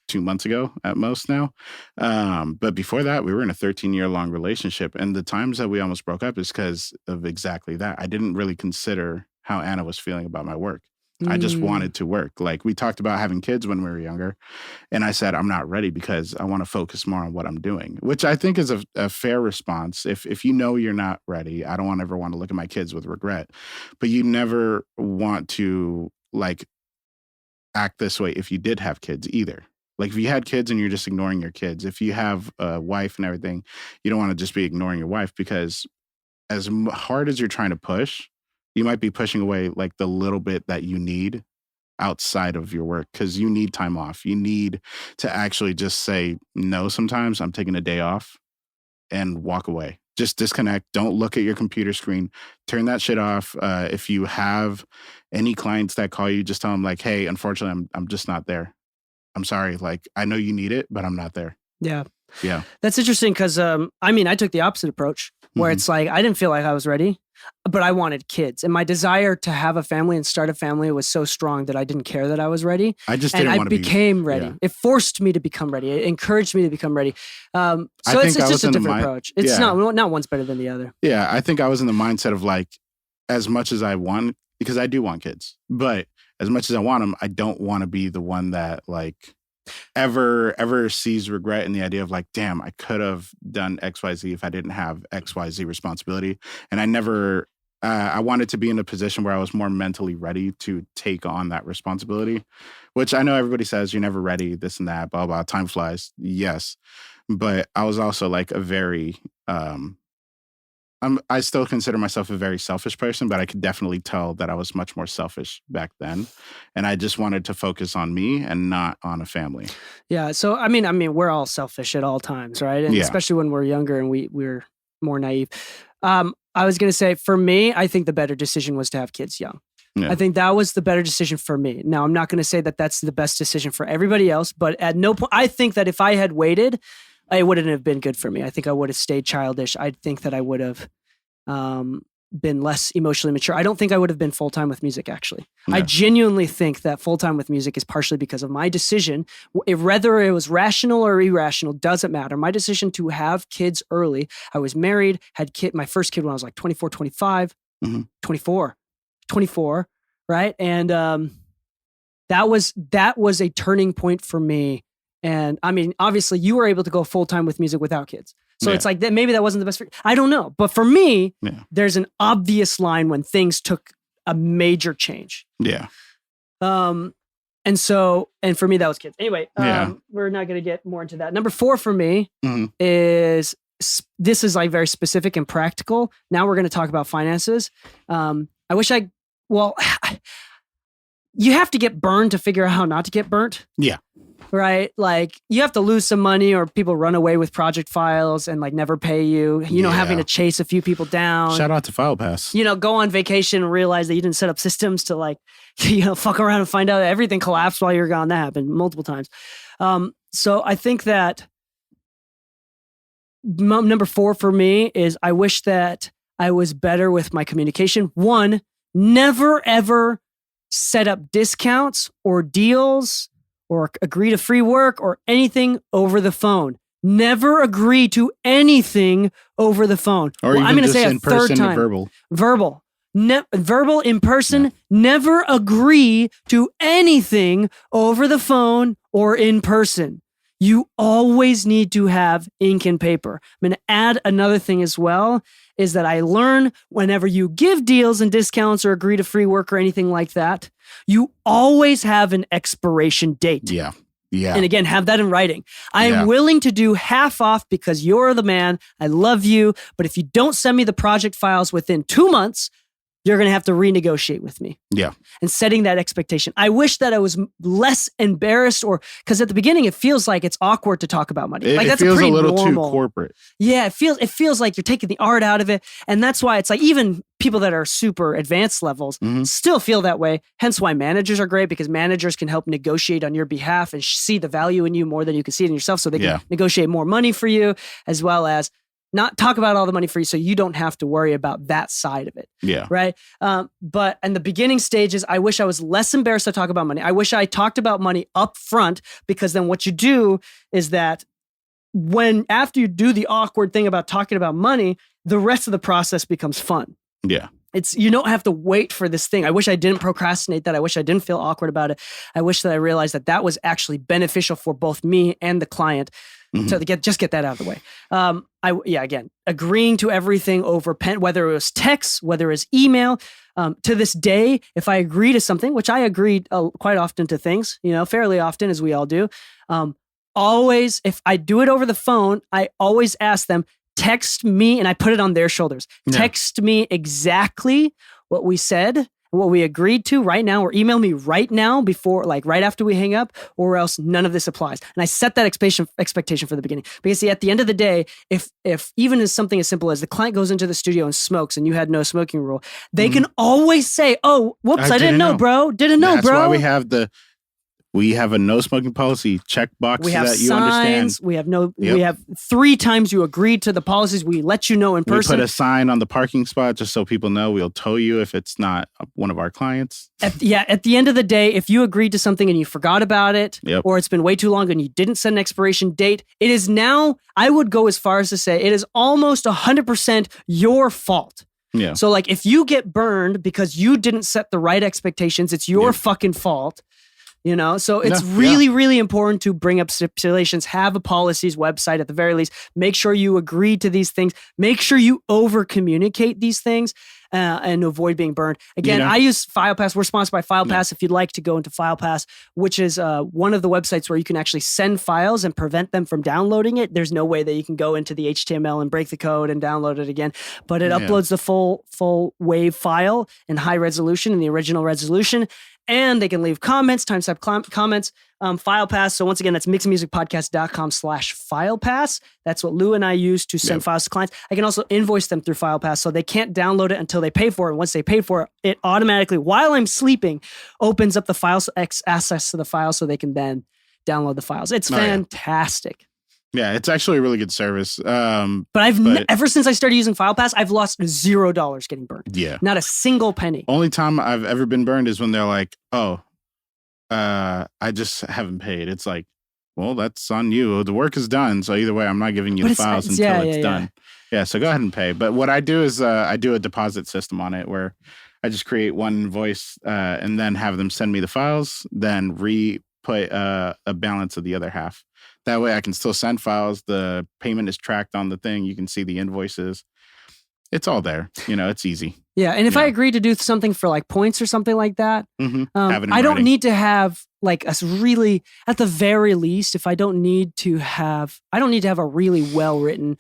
2 months ago at most now. But before that, we were in a 13-year long relationship. And the times that we almost broke up is because of exactly that. I didn't really consider how Anna was feeling about my work. I just wanted to work. Like we talked about having kids when we were younger. And I said, I'm not ready because I want to focus more on what I'm doing, which I think is a fair response. If you know you're not ready, I don't ever want to look at my kids with regret, but you never want to like act this way if you did have kids either. Like if you had kids and you're just ignoring your kids, if you have a wife and everything, you don't want to just be ignoring your wife, because as hard as you're trying to push, you might be pushing away like the little bit that you need outside of your work, because you need time off. You need to actually just say, no, sometimes I'm taking a day off, and walk away. Just disconnect. Don't look at your computer screen. Turn that shit off. If you have any clients that call you, just tell them like, hey, unfortunately, I'm just not there. I'm sorry. Like, I know you need it, but I'm not there. Yeah. Yeah. That's interesting because, I took the opposite approach where it's like, I didn't feel like I was ready, but I wanted kids. And my desire to have a family and start a family was so strong that I didn't care that I was ready. I just didn't want to became ready. Yeah. It forced me to become ready. It encouraged me to become ready. So it's just a different approach. It's not one's better than the other. Yeah. I think I was in the mindset of like, as much as I want, because I do want kids, but as much as I want them, I don't want to be the one that like ever sees regret in the idea of like, damn, I could have done XYZ if I didn't have XYZ responsibility. And I never, I wanted to be in a position where I was more mentally ready to take on that responsibility, which I know everybody says you're never ready, this and that, blah, blah, time flies. Yes. But I was also like a very, I still consider myself a very selfish person, but I could definitely tell that I was much more selfish back then. And I just wanted to focus on me and not on a family. Yeah. So, I mean, we're all selfish at all times, right? And especially when we're younger and we're more naive. I was going to say, for me, I think the better decision was to have kids young. Yeah. I think that was the better decision for me. Now, I'm not going to say that that's the best decision for everybody else, but at no point, I think that if I had waited, it wouldn't have been good for me. I think I would have stayed childish. I think that I would have been less emotionally mature. I don't think I would have been full-time with music, actually. Yeah. I genuinely think that full-time with music is partially because of my decision. Whether it was rational or irrational, doesn't matter. My decision to have kids early. I was married, had my first kid when I was like 24, 25, 24, right? And that was a turning point for me. And I mean, obviously you were able to go full-time with music without kids. So it's like that. Maybe that wasn't the best for you. I don't know. But for me, there's an obvious line when things took a major change. Yeah. And for me, that was kids. Anyway, we're not going to get more into that. Number 4 for me is this is like very specific and practical. Now we're going to talk about finances. You have to get burned to figure out how not to get burnt. Yeah. Right? Like you have to lose some money or people run away with project files and like never pay you, having to chase a few people down. Shout out to FilePass. Go on vacation and realize that you didn't set up systems to like, fuck around and find out that everything collapsed while you're gone. That happened multiple times. So I think that number 4 for me is I wish that I was better with my communication. 1, never ever set up discounts or deals or agree to free work or anything over the phone. Never agree to anything over the phone. Or even I'm going to say in a third person, time. verbal. Verbal in person. Yeah. Never agree to anything over the phone or in person. You always need to have ink and paper. I'm going to add another thing as well, is that I learn whenever you give deals and discounts or agree to free work or anything like that, you always have an expiration date. Yeah. Yeah. And again, have that in writing. I am willing to do half off because you're the man. I love you. But if you don't send me the project files within 2 months, you're going to have to renegotiate with me. Yeah. And setting that expectation. I wish that I was less embarrassed because at the beginning, it feels like it's awkward to talk about money. Like it that's feels a little normal. too corporate. Yeah. It feels like you're taking the art out of it. And that's why it's like even people that are super advanced levels still feel that way. Hence why managers are great, because managers can help negotiate on your behalf and see the value in you more than you can see it in yourself. So they can negotiate more money for you, as well as not talk about all the money for you, so you don't have to worry about that side of it. Yeah. Right? But in the beginning stages, I wish I was less embarrassed to talk about money. I wish I talked about money up front, because then what you do is that after you do the awkward thing about talking about money, the rest of the process becomes fun. Yeah. You don't have to wait for this thing. I wish I didn't procrastinate that. I wish I didn't feel awkward about it. I wish that I realized that was actually beneficial for both me and the client. So to get that out of the way. Again, agreeing to everything over pen, whether it was text, whether it's email. To this day, if I agree to something, which I agree quite often to things, fairly often, as we all do. Always, if I do it over the phone, I always ask them, text me, and I put it on their shoulders. Yeah. Text me exactly what we said, what we agreed to right now, or email me right now before, like right after we hang up, or else none of this applies. And I set that expectation for the beginning. Because see, at the end of the day, if even as something as simple as the client goes into the studio and smokes and you had no smoking rule, they can always say, oh, whoops, I didn't know, bro. Didn't know, That's bro. That's why we have a no smoking policy checkbox we have that you signs, understand. We have 3 times you agreed to the policies. We let you know in person. We put a sign on the parking spot just so people know. We'll tow you if it's not one of our clients. At the end of the day, if you agreed to something and you forgot about it, or it's been way too long and you didn't set an expiration date, it is now, I would go as far as to say, it is almost 100% your fault. Yeah. So like if you get burned because you didn't set the right expectations, it's your fucking fault. So it's really important to bring up stipulations, have a policies website at the very least, make sure you agree to these things, make sure you over communicate these things and avoid being burned. Again, I use FilePass. We're sponsored by FilePass. If you'd like to go into FilePass, which is one of the websites where you can actually send files and prevent them from downloading it. There's no way that you can go into the HTML and break the code and download it again, but it uploads the full WAV file in high resolution, in the original resolution. And they can leave comments, timestamp comments, FilePass. So once again, that's mixedmusicpodcast.com/FilePass. That's what Lou and I use to send files to clients. I can also invoice them through FilePass, so they can't download it until they pay for it. And once they pay for it, it automatically, while I'm sleeping, opens up the files, access to the file, so they can then download the files. It's fantastic. Yeah, it's actually a really good service. But ever since I started using FilePass, I've lost $0 getting burned. Yeah. Not a single penny. Only time I've ever been burned is when they're like, I just haven't paid. It's like, well, that's on you. The work is done. So either way, I'm not giving you the files until it's done. Yeah, so go ahead and pay. But what I do is I do a deposit system on it where I just create one invoice and then have them send me the files, then put a balance of the other half. That way I can still send files. The payment is tracked on the thing. You can see the invoices. It's all there. It's easy. Yeah. And if I agree to do something for like points or something like that, I don't need to have like a really, at the very least, I don't need to have a really well-written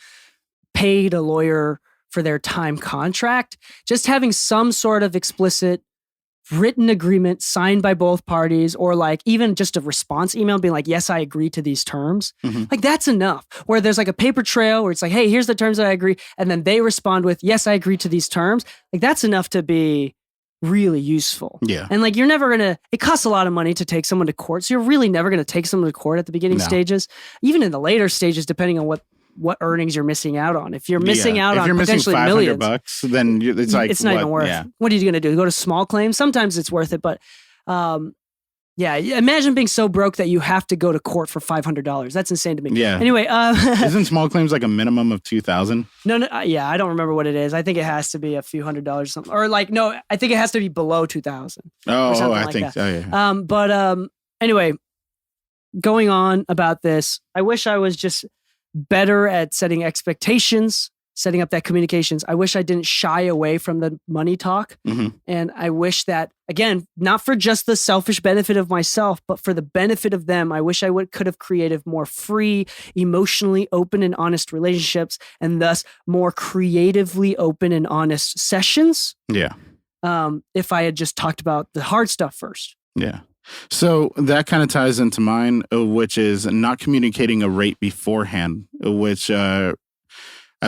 paid a lawyer for their time contract, just having some sort of explicit written agreement signed by both parties, or like even just a response email being like, yes, I agree to these terms. Like that's enough. Where there's like a paper trail where it's like, hey, here's the terms that I agree. And then they respond with, yes, I agree to these terms. Like that's enough to be really useful. Yeah. And like, you're never going to, it costs a lot of money to take someone to court. So you're really never going to take someone to court at the beginning stages, even in the later stages, depending on what earnings you're missing out on. If you're missing out on potentially millions, $500, then it's like, it's not even worth. Yeah. What are you going to do? Go to small claims? Sometimes it's worth it, but yeah, imagine being so broke that you have to go to court for $500. That's insane to me. Yeah. Anyway, isn't small claims like a minimum of $2,000? No, yeah, I don't remember what it is. I think it has to be a few $100s or something, or like no, I think it has to be below 2,000. Oh, I think so. Yeah. But anyway, going on about this, I wish I was just better at setting expectations, setting up that communications. I wish I didn't shy away from the money talk. And I wish that, again, not for just the selfish benefit of myself, but for the benefit of them, I wish I could have created more free, emotionally open and honest relationships, and thus more creatively open and honest sessions. Yeah. If I had just talked about the hard stuff first. Yeah. So that kind of ties into mine, which is not communicating a rate beforehand, which I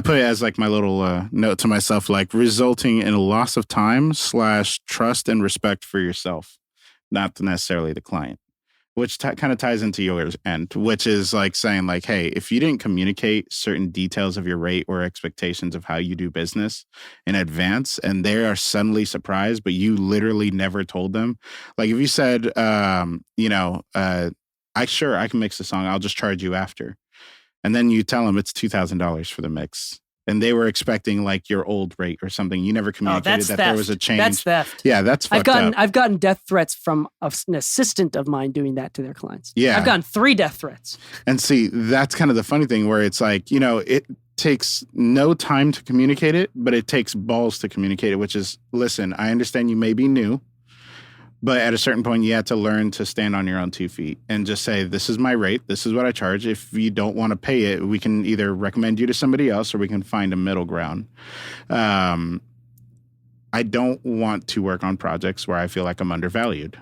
put it as like my little note to myself, like resulting in a loss of time / trust and respect for yourself, not necessarily the client, which kind of ties into yours end, which is like saying like, hey, if you didn't communicate certain details of your rate or expectations of how you do business in advance, and they are suddenly surprised, but you literally never told them. Like if you said, I can mix the song, I'll just charge you after. And then you tell them it's $2,000 for the mix. And they were expecting like your old rate or something. You never communicated that there was a change. That's theft. Yeah, that's fucked up. I've gotten death threats from an assistant of mine doing that to their clients. Yeah. I've gotten 3 death threats. And see, that's kind of the funny thing where it's like, it takes no time to communicate it, but it takes balls to communicate it, which is, listen, I understand you may be new, but at a certain point, you have to learn to stand on your own 2 feet and just say, this is my rate. This is what I charge. If you don't want to pay it, we can either recommend you to somebody else or we can find a middle ground. I don't want to work on projects where I feel like I'm undervalued.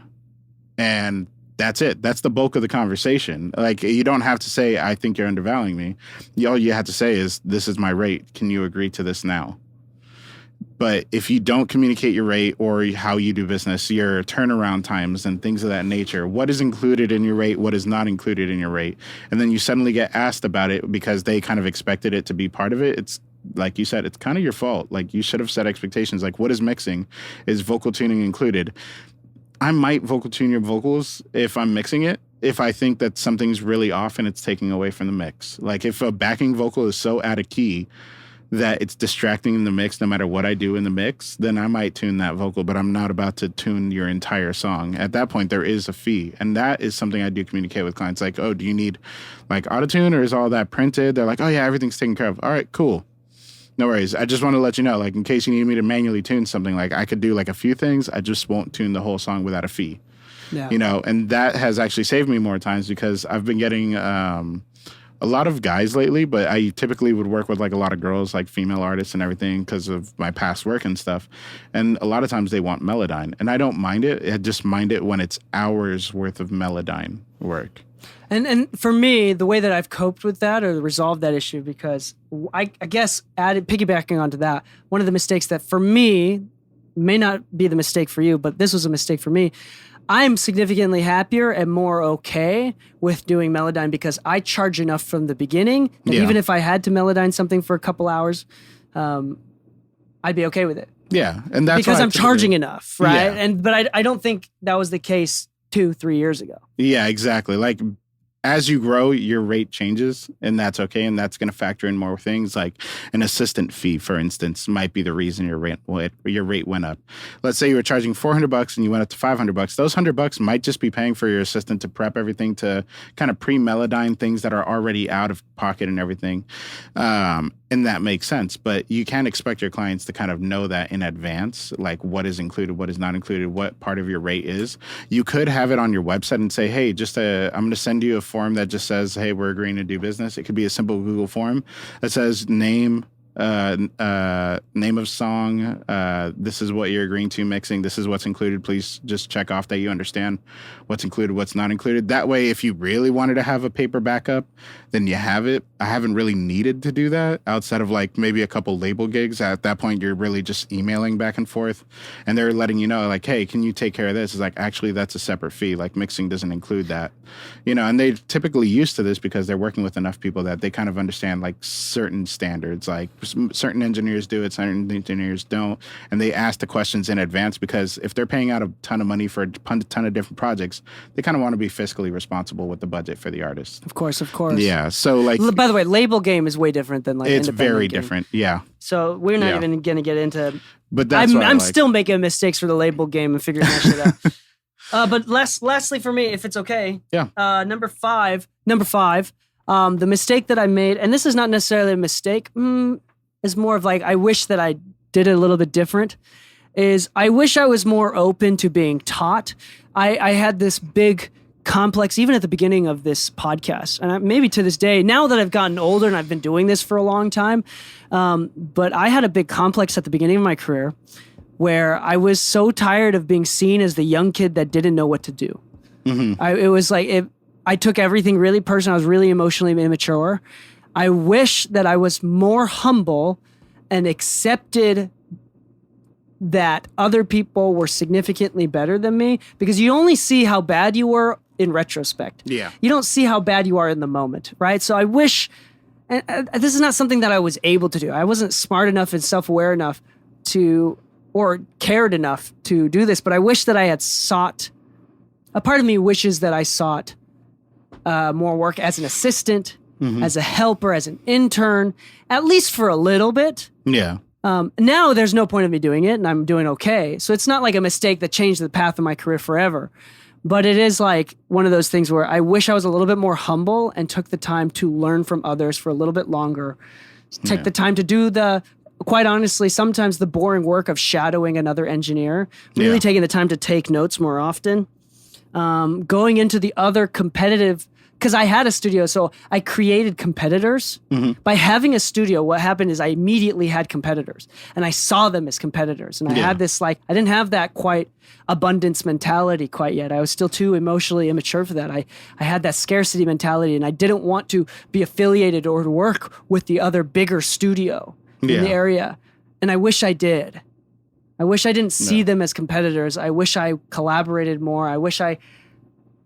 And that's it. That's the bulk of the conversation. Like, you don't have to say, I think you're undervaluing me. All you have to say is, this is my rate. Can you agree to this now? But if you don't communicate your rate or how you do business, your turnaround times and things of that nature, what is included in your rate, what is not included in your rate, and then you suddenly get asked about it because they kind of expected it to be part of it, it's like you said, it's kind of your fault. Like, you should have set expectations. Like, what is mixing? Is vocal tuning included? I might vocal tune your vocals if I'm mixing it, if I think that something's really off and it's taking away from the mix. Like, if a backing vocal is so out of key that it's distracting in the mix no matter what I do in the mix, then I might tune that vocal, but I'm not about to tune your entire song. At that point, there is a fee. And that is something I do communicate with clients. Like, oh, do you need like auto-tune or is all that printed? They're like, oh yeah, everything's taken care of. All right, cool. No worries. I just want to let you know, like, in case you need me to manually tune something, like I could do like a few things. I just won't tune the whole song without a fee. Yeah. And that has actually saved me more times because I've been getting a lot of guys lately, but I typically would work with like a lot of girls, like female artists and everything because of my past work and stuff. And a lot of times they want Melodyne, and I don't mind it. I just mind it when it's hours worth of Melodyne work. And for me, the way that I've coped with that or resolved that issue, because I guess piggybacking onto that, one of the mistakes that for me may not be the mistake for you, but this was a mistake for me. I'm significantly happier and more okay with doing Melodyne because I charge enough from the beginning that even if I had to Melodyne something for a couple hours, I'd be okay with it. Yeah, and that's because I'm charging enough, right? Yeah. But I don't think that was the case 2-3 years ago. Yeah, exactly. Like, as you grow, your rate changes, and that's okay. And that's going to factor in more things, like an assistant fee, for instance, might be the reason your rate went up. Let's say you were charging $400 and you went up to $500. Those $100 might just be paying for your assistant to prep everything, to kind of pre-Melodyne things that are already out of pocket and everything. And that makes sense. But you can't expect your clients to kind of know that in advance, like what is included, what is not included, what part of your rate is. You could have it on your website and say, hey, I'm going to send you a form that just says, hey, we're agreeing to do business. It could be a simple Google form that says name, name of song, this is what you're agreeing to mixing, this is what's included. Please just check off that you understand what's included, what's not included. That way, if you really wanted to have a paper backup, then you have it. I haven't really needed to do that outside of like maybe a couple label gigs. At that point, you're really just emailing back and forth, and they're letting you know like, hey, can you take care of this? It's like, actually, that's a separate fee. Like mixing doesn't include that, and they're typically used to this because they're working with enough people that they kind of understand like certain standards. Like certain engineers do it, certain engineers don't, and they ask the questions in advance because if they're paying out a ton of money for a ton of different projects, they kind of want to be fiscally responsible with the budget for the artist. Of course. Yeah. So like, by the way, label game is way different than like it's independent very game. different. Yeah. So we're not even going to get into. But that's I'm still making mistakes for the label game and figuring that shit out. But lastly for me, if it's okay. Yeah. Number five. The mistake that I made, and this is not necessarily a mistake, is more of like I wish that I did it a little bit different. Is I wish I was more open to being taught. I had this big complex, even at the beginning of this podcast, and maybe to this day, now that I've gotten older and I've been doing this for a long time, but I had a big complex at the beginning of my career where I was so tired of being seen as the young kid that didn't know what to do. Mm-hmm. I took everything really personal. I was really emotionally immature. I wish that I was more humble and accepted that other people were significantly better than me, because you only see how bad you were in retrospect. Yeah. You don't see how bad you are in the moment, right? So I wish, and this is not something that I was able to do. I wasn't smart enough and self-aware enough or cared enough to do this, but I wish that I had a part of me wishes that I sought more work as an assistant, as a helper, as an intern, at least for a little bit. Yeah. Now there's no point of me doing it, and I'm doing okay. So it's not like a mistake that changed the path of my career forever. But it is like one of those things where I wish I was a little bit more humble and took the time to learn from others for a little bit longer. Take the time to do quite honestly, sometimes the boring work of shadowing another engineer, really taking the time to take notes more often. Going into the other competitive, because I had a studio, so I created competitors. Mm-hmm. By having a studio, what happened is I immediately had competitors, and I saw them as competitors. And I had this, I didn't have that quite abundance mentality quite yet. I was still too emotionally immature for that. I had that scarcity mentality, and I didn't want to be affiliated or to work with the other bigger studio in the area. And I wish I did. I wish I didn't see them as competitors. I wish I collaborated more. I wish I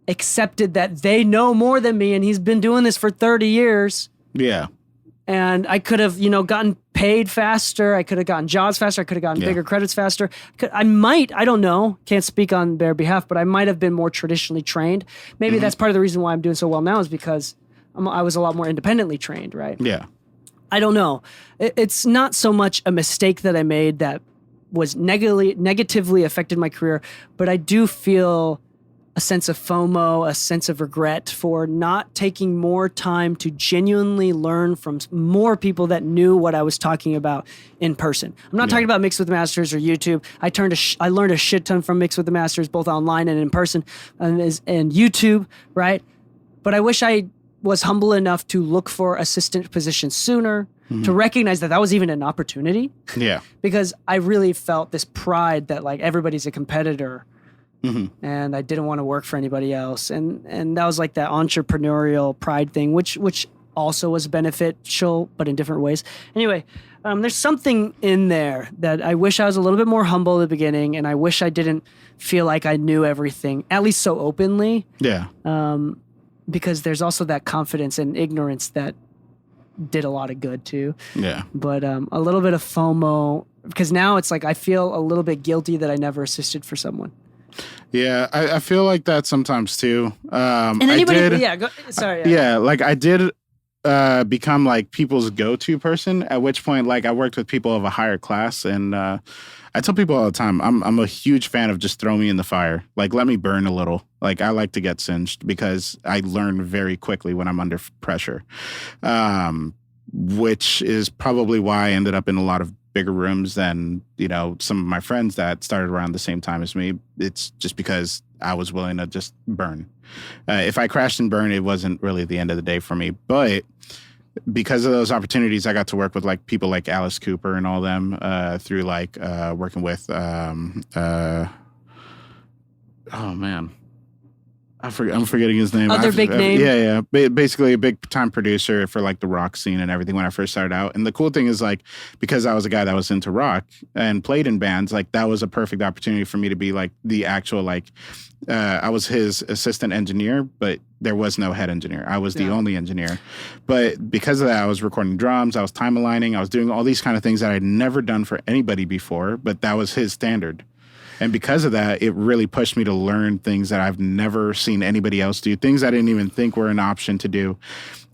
accepted that they know more than me, and he's been doing this for 30 years. Yeah. And I could have, gotten paid faster. I could have gotten jobs faster. I could have gotten bigger credits faster. I don't know, can't speak on their behalf, but I might have been more traditionally trained. Maybe that's part of the reason why I'm doing so well now is because I was a lot more independently trained, right? Yeah. I don't know. It's not so much a mistake that I made that was negatively affected my career, but I do feel a sense of FOMO, a sense of regret for not taking more time to genuinely learn from more people that knew what I was talking about in person. I'm not talking about Mix with Masters or YouTube. I learned a shit ton from Mix with the Masters, both online and in person, and YouTube, right? But I wish I was humble enough to look for assistant positions sooner, to recognize that was even an opportunity. Yeah. Because I really felt this pride that everybody's a competitor. Mm-hmm. And I didn't want to work for anybody else. And that was that entrepreneurial pride thing, which also was beneficial, but in different ways. Anyway, there's something in there that I wish I was a little bit more humble at the beginning, and I wish I didn't feel like I knew everything, at least so openly. Yeah. Because there's also that confidence and ignorance that did a lot of good too. Yeah. But a little bit of FOMO, because now it's I feel a little bit guilty that I never assisted for someone. Yeah, I feel like that sometimes too. And anybody, I did become people's go-to person. At which point, I worked with people of a higher class, and I tell people all the time, I'm a huge fan of just throw me in the fire. Let me burn a little. I like to get singed because I learn very quickly when I'm under pressure, which is probably why I ended up in a lot of bigger rooms than some of my friends that started around the same time as me. It's just because I was willing to just burn. If I crashed and burned, it wasn't really the end of the day for me. But because of those opportunities, I got to work with like people like Alice Cooper and all them through like working with oh man, I'm forgetting his name. Other big name. Yeah. Basically a big time producer for like the rock scene and everything when I first started out. And the cool thing is like, because I was a guy that was into rock and played in bands, like that was a perfect opportunity for me to be like the actual, like, I was his assistant engineer, but there was no head engineer. I was the only engineer. But because of that, I was recording drums, I was time aligning, I was doing all these kind of things that I'd never done for anybody before, but that was his standard. And because of that, it really pushed me to learn things that I've never seen anybody else do, things I didn't even think were an option to do.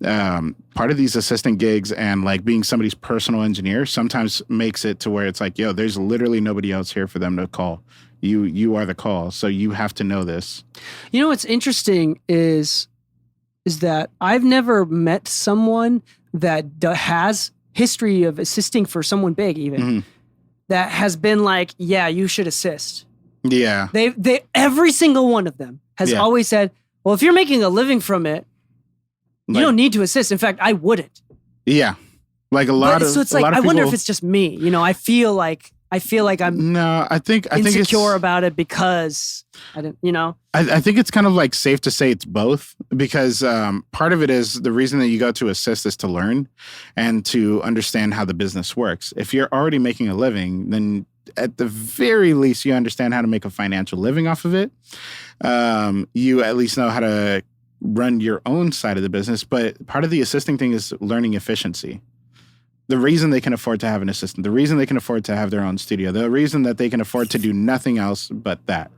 Part of these assistant gigs and like being somebody's personal engineer sometimes makes it to where it's like, yo, there's literally nobody else here for them to call. You are the call. So you have to know this. You know, what's interesting is that I've never met someone that has history of assisting for someone big even. Mm-hmm. That has been like, yeah, you should assist. Yeah. They every single one of them has always said, well, if you're making a living from it, you don't need to assist. In fact, I wouldn't. Yeah. Like a lot of so it's like, I wonder if it's just me. You know, I feel like I'm I think insecure about it because I didn't, you know. I think it's kind of like safe to say it's both because part of it is the reason that you go to assist is to learn and to understand how the business works. If you're already making a living, then at the very least, you understand how to make a financial living off of it. You at least know how to run your own side of the business. But part of the assisting thing is learning efficiency. The reason they can afford to have an assistant, the reason they can afford to have their own studio, the reason that they can afford to do nothing else but that,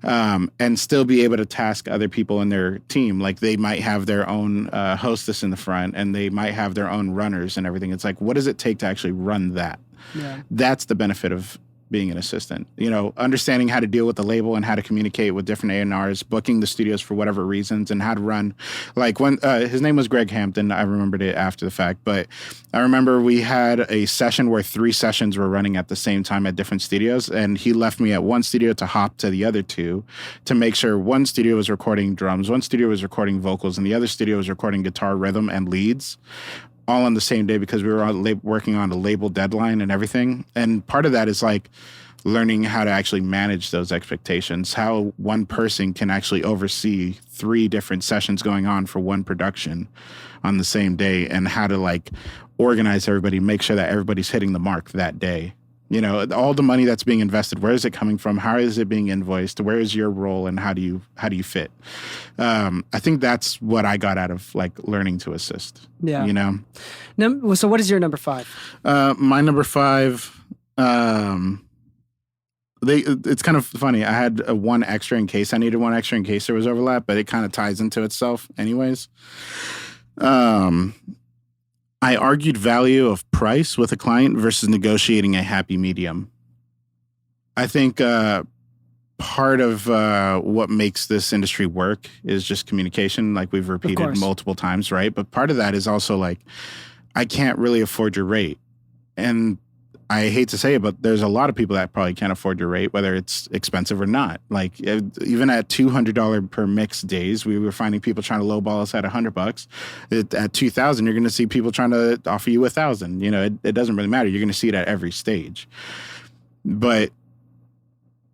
and still be able to task other people in their team. Like they might have their own hostess in the front and they might have their own runners and everything. It's like, what does it take to actually run that? Yeah. That's the benefit of being an assistant, you know, understanding how to deal with the label and how to communicate with different A&Rs, booking the studios for whatever reasons, and how to run. Like when his name was Greg Hampton, I remembered it after the fact, but I remember we had a session where 3 sessions were running at the same time at different studios, and he left me at one studio to hop to the other 2 to make sure one studio was recording drums, one studio was recording vocals, and the other studio was recording guitar rhythm and leads, all on the same day because we were working on a label deadline and everything. And part of that is like learning how to actually manage those expectations, how one person can actually oversee 3 different sessions going on for one production on the same day, and how to like organize everybody, make sure that everybody's hitting the mark that day. You know, all the money that's being invested, where is it coming from? How is it being invoiced? Where is your role and how do you fit? I think that's what I got out of like learning to assist. Yeah. You know? So what is your number 5? My number 5, it's kind of funny. I had one extra in case I needed one extra in case there was overlap, but it kind of ties into itself anyways. I argued value of price with a client versus negotiating a happy medium. I think part of what makes this industry work is just communication, like we've repeated multiple times, right? But part of that is also like, I can't really afford your rate. And I hate to say it, but there's a lot of people that probably can't afford your rate, whether it's expensive or not. Like even at $200 per mix days, we were finding people trying to lowball us at $100. At $2,000, you're going to see people trying to offer you $1,000. You know, it doesn't really matter. You're going to see it at every stage. But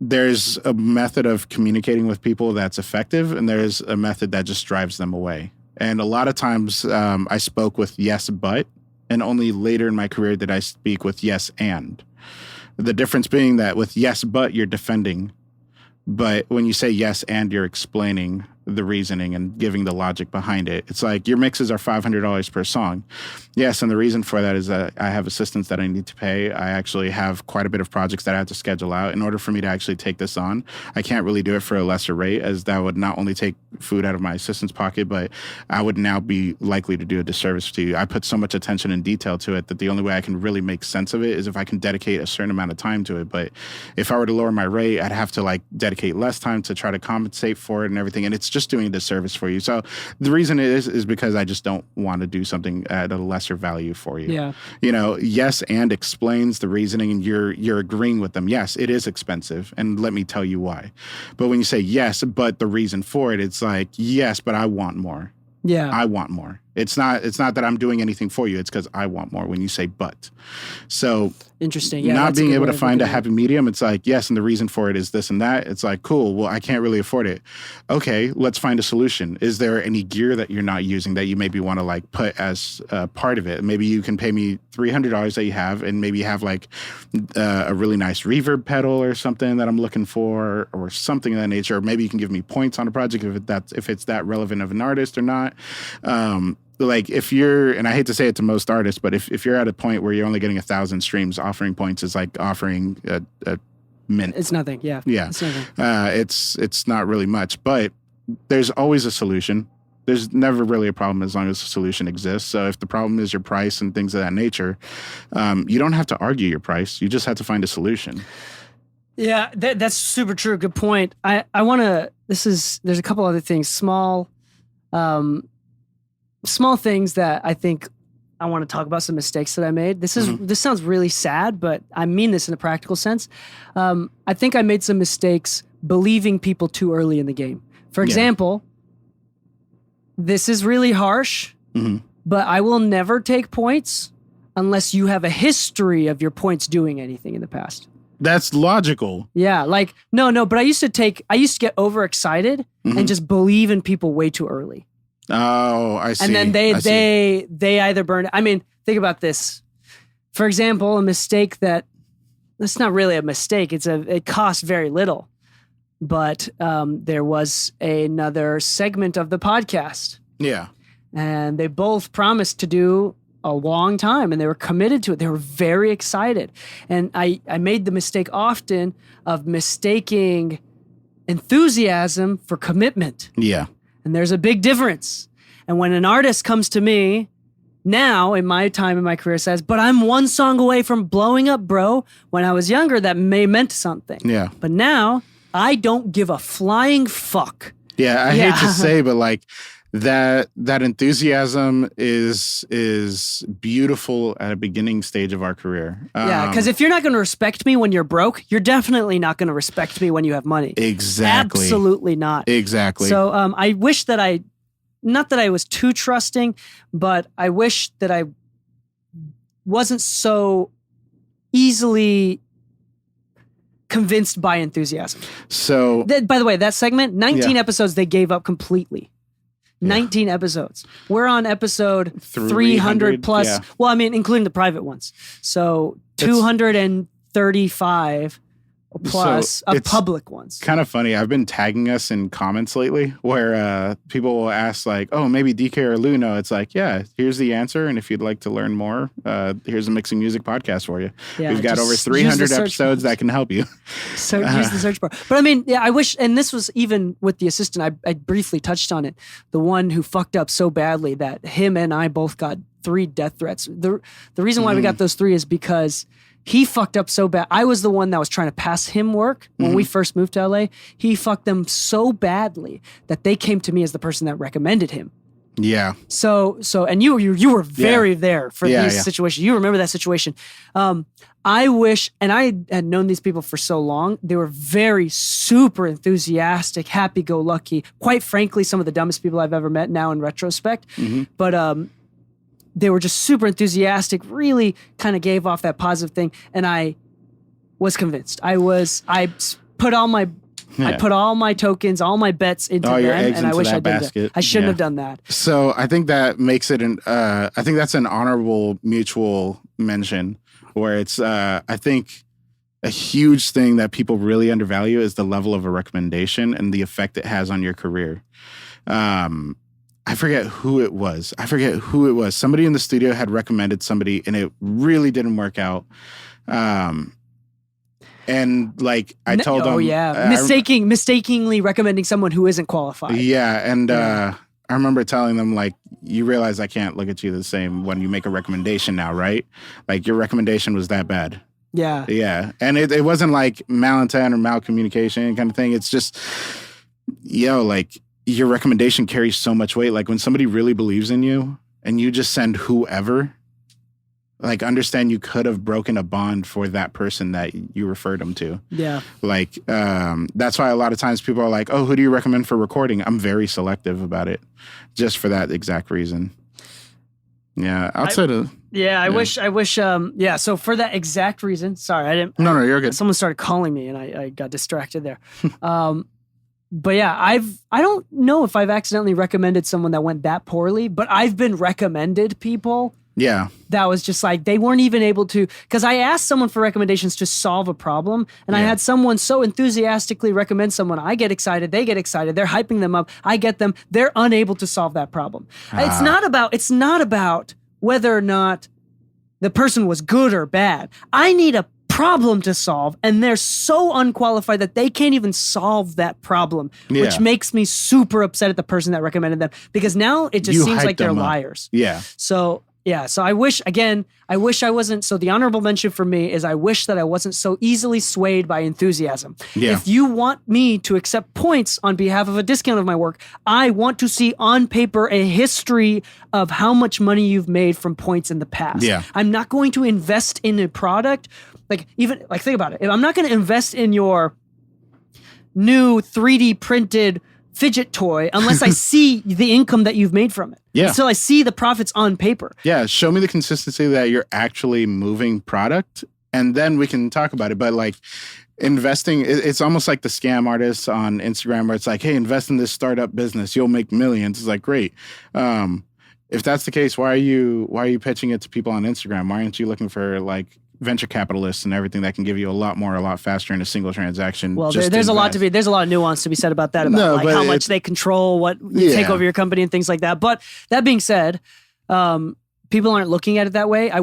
there's a method of communicating with people that's effective, and there's a method that just drives them away. And a lot of times I spoke with yes, but. And only later in my career did I speak with yes and. The difference being that with yes, but you're defending. But when you say yes and, you're explaining the reasoning and giving the logic behind it. It's like your mixes are $500 per song. Yes, and the reason for that is that I have assistants that I need to pay. I actually have quite a bit of projects that I have to schedule out. In order for me to actually take this on, I can't really do it for a lesser rate, as that would not only take food out of my assistant's pocket, but I would now be likely to do a disservice to you. I put so much attention and detail to it that the only way I can really make sense of it is if I can dedicate a certain amount of time to it. But if I were to lower my rate, I'd have to like dedicate less time to try to compensate for it and everything. And it's just doing a disservice for you. So the reason it is because I just don't want to do something at a lesser value for you. Yeah. You know, yes, and explains the reasoning, and you're agreeing with them. Yes, it is expensive, and let me tell you why. But when you say yes, but the reason for it, it's like, yes, but I want more. Yeah. I want more. It's not that I'm doing anything for you. It's because I want more when you say but. So interesting. Yeah, not being able to find a happy happy medium. It's like, yes, and the reason for it is this and that. It's like, cool. Well, I can't really afford it. Okay, let's find a solution. Is there any gear that you're not using that you maybe want to like put as part of it? Maybe you can pay me $300 that you have, and maybe have like a really nice reverb pedal or something that I'm looking for, or something of that nature. Or maybe you can give me points on a project if it's that relevant of an artist or not. Like if you're, and I hate to say it to most artists, but if you're at a point where you're only getting 1,000 streams, offering points is like offering a mint. It's nothing. Yeah. Yeah. It's nothing. It's not really much, but there's always a solution. There's never really a problem as long as a solution exists. So if the problem is your price and things of that nature, you don't have to argue your price. You just have to find a solution. Yeah, that's super true. Good point. I want to, there's a couple other things, small things that I think I want to talk about, some mistakes that I made. This sounds really sad, but I mean this in a practical sense. I think I made some mistakes believing people too early in the game. For example, this is really harsh, but I will never take points unless you have a history of your points doing anything in the past. That's logical. Yeah, like no, but I used to get overexcited and just believe in people way too early. Oh, I see. And then they either burn. I mean, think about this. For example, a mistake that's not really a mistake. It cost very little, but there was another segment of the podcast. Yeah, and they both promised to do a long time, and they were committed to it. They were very excited, and I made the mistake often of mistaking enthusiasm for commitment. Yeah. And there's a big difference. And when an artist comes to me now in my time in my career says, but I'm one song away from blowing up, bro. When I was younger, that meant something. Yeah. But now I don't give a flying fuck. Yeah. I hate to say, but like that enthusiasm is beautiful at a beginning stage of our career. Yeah. Because if you're not going to respect me when you're broke, you're definitely not going to respect me when you have money. Exactly. Absolutely not. Exactly. So I wish that not that I was too trusting, but I wish that I wasn't so easily convinced by enthusiasm. So, by the way, that segment, 19 episodes, they gave up completely. 19 episodes. We're on episode 300 plus. Yeah. Well, I mean, including the private ones. So 235 plus of public ones. Kind of funny. I've been tagging us in comments lately where people will ask like, oh, maybe Dee Kei or Lu know. It's like, yeah, here's the answer. And if you'd like to learn more, here's a mixing music podcast for you. Yeah, we've got over 300 episodes that can help you. So use the search bar. But I mean, yeah, I wish, and this was even with the assistant, I briefly touched on it. The one who fucked up so badly that him and I both got 3 death threats. The reason why we got those 3 is because he fucked up so bad. I was the one that was trying to pass him work when we first moved to LA. He fucked them so badly that they came to me as the person that recommended him. Yeah. So, and you were very there for these situations. You remember that situation. I wish, and I had known these people for so long. They were very super enthusiastic, happy-go-lucky. Quite frankly, some of the dumbest people I've ever met now in retrospect. But they were just super enthusiastic, really kind of gave off that positive thing. And I was convinced. I put all my tokens, all my bets into them, and I wish I did that. I shouldn't have done that. So I think that makes it I think that's an honorable mutual mention where it's, I think a huge thing that people really undervalue is the level of a recommendation and the effect it has on your career. I forget who it was. Somebody in the studio had recommended somebody and it really didn't work out. And like I told them, mistakenly recommending someone who isn't qualified. Yeah, and I remember telling them like, you realize I can't look at you the same when you make a recommendation now, right? Like your recommendation was that bad. Yeah, yeah, and it wasn't like malintent or malcommunication kind of thing. It's just, like your recommendation carries so much weight. Like when somebody really believes in you and you just send whoever. Like, understand you could have broken a bond for that person that you referred them to. Yeah. Like, that's why a lot of times people are like, oh, who do you recommend for recording? I'm very selective about it just for that exact reason. Yeah. Outside of. Yeah, I wish, yeah. So for that exact reason, sorry, I didn't. No, you're good. Someone started calling me and I got distracted there. But yeah, I don't know if I've accidentally recommended someone that went that poorly, but I've been recommended people. Yeah. That was just like, they weren't even able to, because I asked someone for recommendations to solve a problem. And I had someone so enthusiastically recommend someone. I get excited. They get excited. They're hyping them up. I get them. They're unable to solve that problem. It's not about whether or not the person was good or bad. I need a problem to solve, and they're so unqualified that they can't even solve that problem, which makes me super upset at the person that recommended them, because now it just seems like they're liars. Yeah. So I wish I wasn't. So the honorable mention for me is I wish that I wasn't so easily swayed by enthusiasm. Yeah. If you want me to accept points on behalf of a discount of my work, I want to see on paper a history of how much money you've made from points in the past. Yeah. I'm not going to invest in a product. Think about it. If I'm not going to invest in your new 3D printed fidget toy unless I see the income that you've made from it. Yeah. Until I see the profits on paper. Yeah. Show me the consistency that you're actually moving product, and then we can talk about it. But like investing, it's almost like the scam artists on Instagram where it's like, hey, invest in this startup business. You'll make millions. It's like, great. If that's the case, why are you pitching it to people on Instagram? Why aren't you looking for like venture capitalists and everything that can give you a lot faster in a single transaction? Well, there's a lot of nuance to be said about that, about how much they control what you take over your company and things like that. But that being said, people aren't looking at it that way. I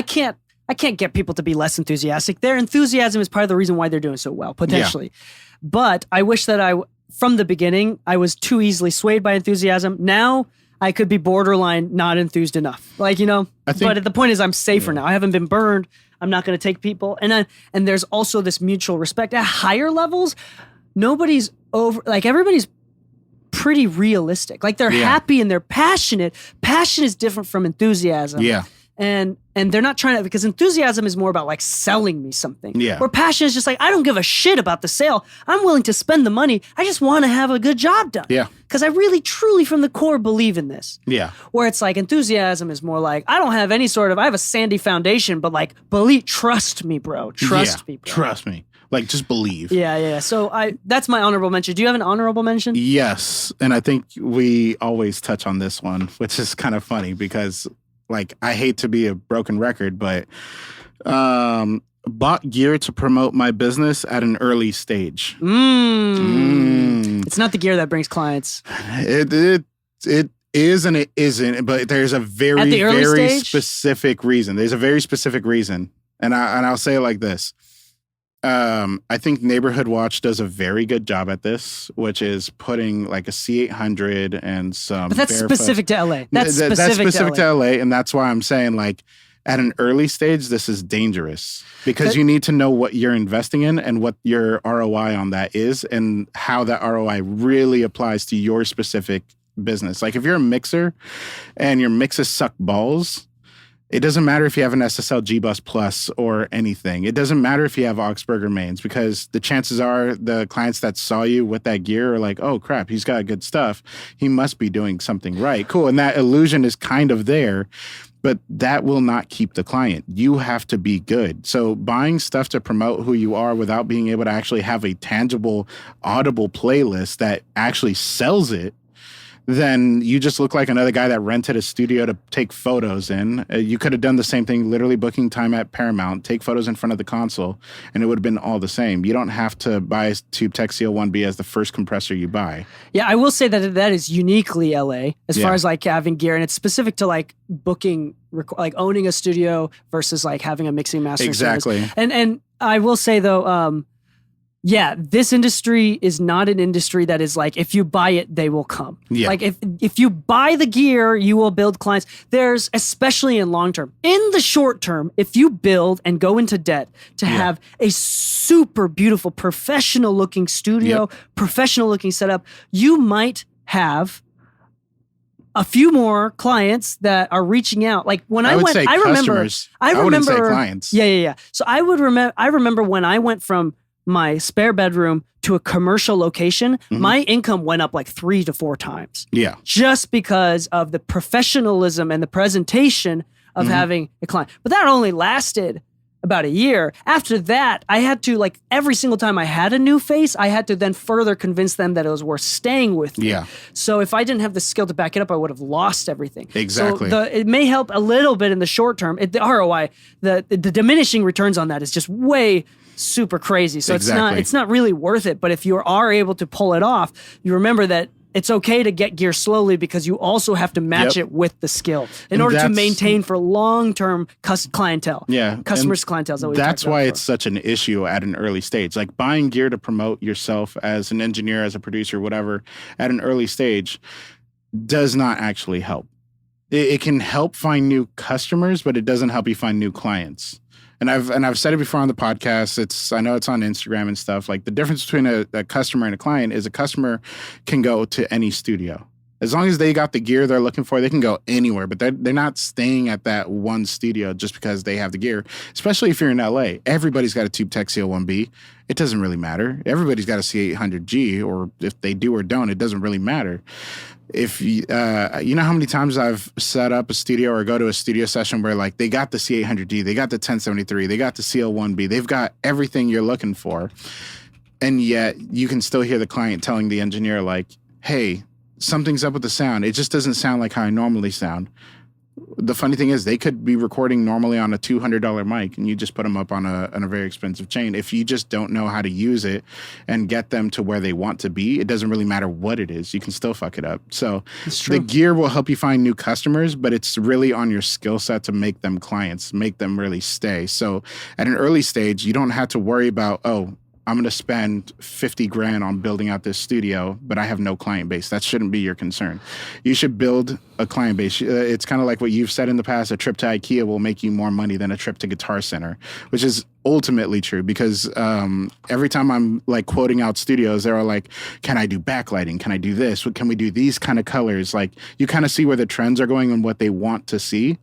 can't get people to be less enthusiastic. Their enthusiasm is part of the reason why they're doing so well, potentially. Yeah. But I wish that from the beginning, I was too easily swayed by enthusiasm. Now I could be borderline not enthused enough. But the point is I'm safer now. I haven't been burned. I'm not going to take people. And there's also this mutual respect. At higher levels, nobody's everybody's pretty realistic. Like they're happy and they're passionate. Passion is different from enthusiasm. Yeah. And they're not trying to, because enthusiasm is more about like selling me something. Yeah. Where passion is just like, I don't give a shit about the sale. I'm willing to spend the money. I just want to have a good job done. Yeah. Because I really, truly from the core believe in this. Yeah. Where it's like enthusiasm is more like, I don't have I have a sandy foundation, but like, trust me, bro. Trust me, bro. Trust me. Like, just believe. Yeah. So that's my honorable mention. Do you have an honorable mention? Yes. And I think we always touch on this one, which is kind of funny because like, I hate to be a broken record, but bought gear to promote my business at an early stage. It's not the gear that brings clients. It is and it isn't, but there's a very specific reason. There's a very specific reason. And I'll say it like this. I think Neighborhood Watch does a very good job at this, which is putting like a C800 and some. But that's specific to LA. That's specific to LA. And that's why I'm saying like at an early stage, this is dangerous because you need to know what you're investing in and what your ROI on that is and how that ROI really applies to your specific business. Like if you're a mixer and your mixes suck balls, it doesn't matter if you have an SSL G-Bus Plus or anything. It doesn't matter if you have Augsburger mains because the chances are the clients that saw you with that gear are like, oh crap, he's got good stuff. He must be doing something right. Cool. And that illusion is kind of there, but that will not keep the client. You have to be good. So buying stuff to promote who you are without being able to actually have a tangible, audible playlist that actually sells it, then you just look like another guy that rented a studio to take photos in. You could have done the same thing, literally booking time at Paramount, take photos in front of the console, and it would have been all the same. You don't have to buy a TubeTech CL1B as the first compressor you buy. Yeah, I will say that is uniquely LA as far as like having gear, and it's specific to like booking, like owning a studio versus like having a mixing master. Exactly. Service. And I will say though, this industry is not an industry that is like, if you buy it, they will come. Yeah. Like if you buy the gear, you will build clients. There's, especially in long term, in the short term, if you build and go into debt to have a super beautiful, professional looking studio, professional looking setup, you might have a few more clients that are reaching out. Like when I went, I remember I wouldn't say clients. Yeah. So I remember when I went from my spare bedroom to a commercial location, my income went up like 3 to 4 times. Yeah. Just because of the professionalism and the presentation of having a client. But that only lasted about a year. After that, I had to, like, every single time I had a new face, I had to then further convince them that it was worth staying with me. Yeah. So if I didn't have the skill to back it up, I would have lost everything. Exactly. So it may help a little bit in the short term. The ROI, the diminishing returns on that is just way super crazy. So it's not really worth it. But if you are able to pull it off, you remember that it's okay to get gear slowly because you also have to match it with the skill in order to maintain for long-term clientele. Yeah. Customers' clientele. That's why it's such an issue at an early stage. Like buying gear to promote yourself as an engineer, as a producer, whatever, at an early stage does not actually help. It can help find new customers, but it doesn't help you find new clients. And I've said it before on the podcast. I know it's on Instagram and stuff. Like the difference between a customer and a client is a customer can go to any studio. As long as they got the gear they're looking for, they can go anywhere. But they're not staying at that one studio just because they have the gear. Especially if you're in LA. Everybody's got a TubeTech CL1B. It doesn't really matter. Everybody's got a C800G, or if they do or don't, it doesn't really matter. If you know how many times I've set up a studio or go to a studio session where like they got the C800D, they got the 1073, they got the CL1B, they've got everything you're looking for, and yet you can still hear the client telling the engineer like, "Hey, something's up with the sound. It just doesn't sound like how I normally sound." The funny thing is they could be recording normally on a $200 mic and you just put them up on a very expensive chain. If you just don't know how to use it and get them to where they want to be, it doesn't really matter what it is. You can still fuck it up. So the gear will help you find new customers, but it's really on your skill set to make them clients, make them really stay. So at an early stage, you don't have to worry about, I'm going to spend 50 grand on building out this studio, but I have no client base. That shouldn't be your concern. You should build a client base. It's kind of like what you've said in the past, a trip to IKEA will make you more money than a trip to Guitar Center, which is ultimately true because every time I'm like quoting out studios, they're all like, can I do backlighting? Can I do this? Can we do these kind of colors? Like you kind of see where the trends are going and what they want to see.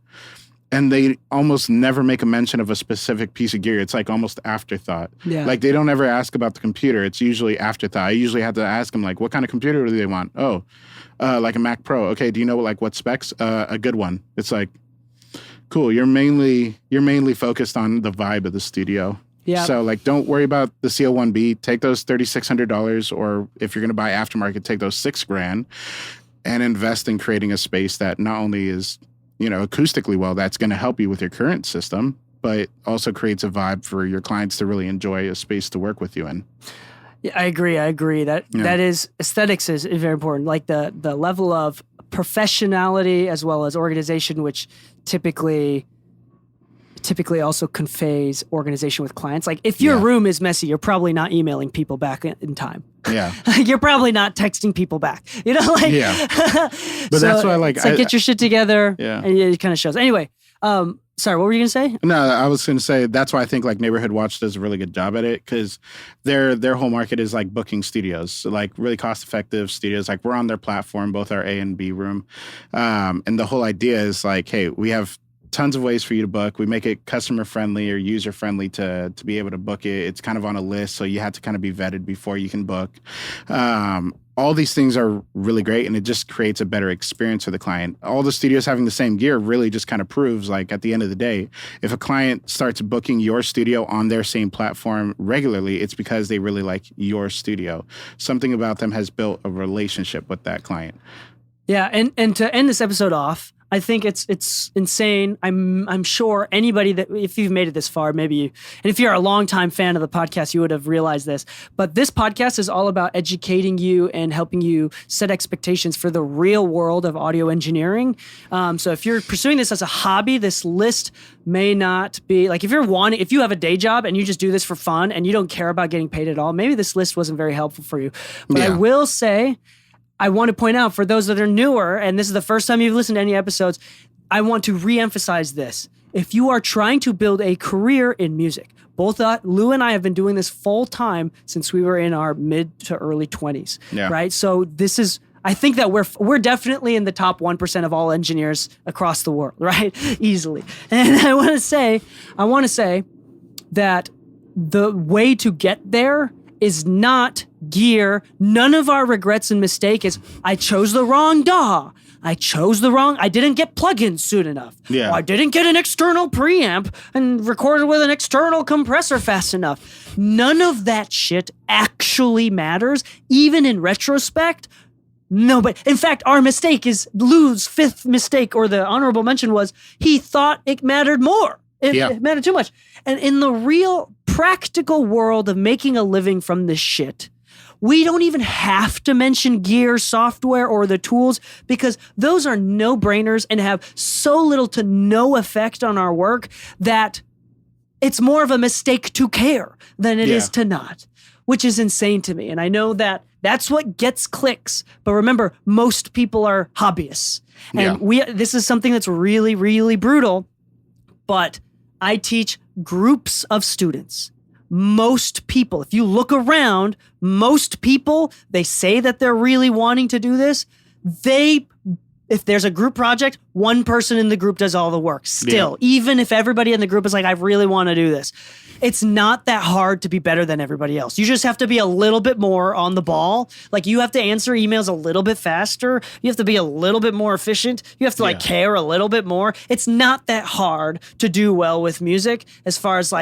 And they almost never make a mention of a specific piece of gear. It's like almost afterthought. Yeah. Like they don't ever ask about the computer. It's usually afterthought. I usually have to ask them like, what kind of computer do they want? Like a Mac Pro. Okay, do you know like what specs? A good one. It's like, cool. You're mainly focused on the vibe of the studio. Yeah. So like, don't worry about the CL1B. Take those $3,600, or if you're going to buy aftermarket, take those $6,000 and invest in creating a space that not only is acoustically well, that's going to help you with your current system, but also creates a vibe for your clients to really enjoy a space to work with you in. Yeah, I agree. That is, aesthetics is very important. Like the level of professionality as well as organization, which typically also conveys organization with clients. Like if your room is messy, you're probably not emailing people back in time. Yeah. You're probably not texting people back. But that's why it's like get your shit together. Yeah. And it kind of shows. Anyway, sorry, what were you going to say? No, I was going to say that's why I think like Neighborhood Watch does a really good job at it, because their whole market is like booking studios, so like really cost-effective studios. Like we're on their platform, both our A and B room. And the whole idea is like, hey, we have tons of ways for you to book. We make it customer friendly or user friendly to be able to book it. It's kind of on a list, so you have to kind of be vetted before you can book. All these things are really great, and it just creates a better experience for the client. All the studios having the same gear really just kind of proves, like, at the end of the day, if a client starts booking your studio on their same platform regularly, it's because they really like your studio. Something about them has built a relationship with that client. Yeah, and to end this episode off, I think it's insane. I'm sure anybody that, if you've made it this far, maybe you, and if you're a longtime fan of the podcast, you would have realized this. But this podcast is all about educating you and helping you set expectations for the real world of audio engineering. So if you're pursuing this as a hobby, this list may not be like, if you have a day job and you just do this for fun and you don't care about getting paid at all, maybe this list wasn't very helpful for you. But I will say, I want to point out for those that are newer, and this is the first time you've listened to any episodes, I want to reemphasize this. If you are trying to build a career in music, both Lou and I have been doing this full time since we were in our mid to early 20s, right? So this is, I think that we're definitely in the top 1% of all engineers across the world, right? Easily. And I want to say that the way to get there is not gear. None of our regrets and mistake is I chose the wrong DAW. I didn't get plugins soon enough. Yeah. Or I didn't get an external preamp and recorded with an external compressor fast enough. None of that shit actually matters, even in retrospect. No, but in fact, our mistake is Lou's fifth mistake, or the honorable mention was he thought it mattered more. It mattered too much. And in the real practical world of making a living from this shit, we don't even have to mention gear, software, or the tools, because those are no-brainers and have so little to no effect on our work that it's more of a mistake to care than it is to not, which is insane to me. And I know that that's what gets clicks. But remember, most people are hobbyists. And this is something that's really, really brutal. But I teach groups of students. Most people, if you look around, most people, they say that they're really wanting to do this. If there's a group project, one person in the group does all the work still, even if everybody in the group is like, I really want to do this. It's not that hard to be better than everybody else. You just have to be a little bit more on the ball. Like, you have to answer emails a little bit faster. You have to be a little bit more efficient. You have to care a little bit more. It's not that hard to do well with music as far as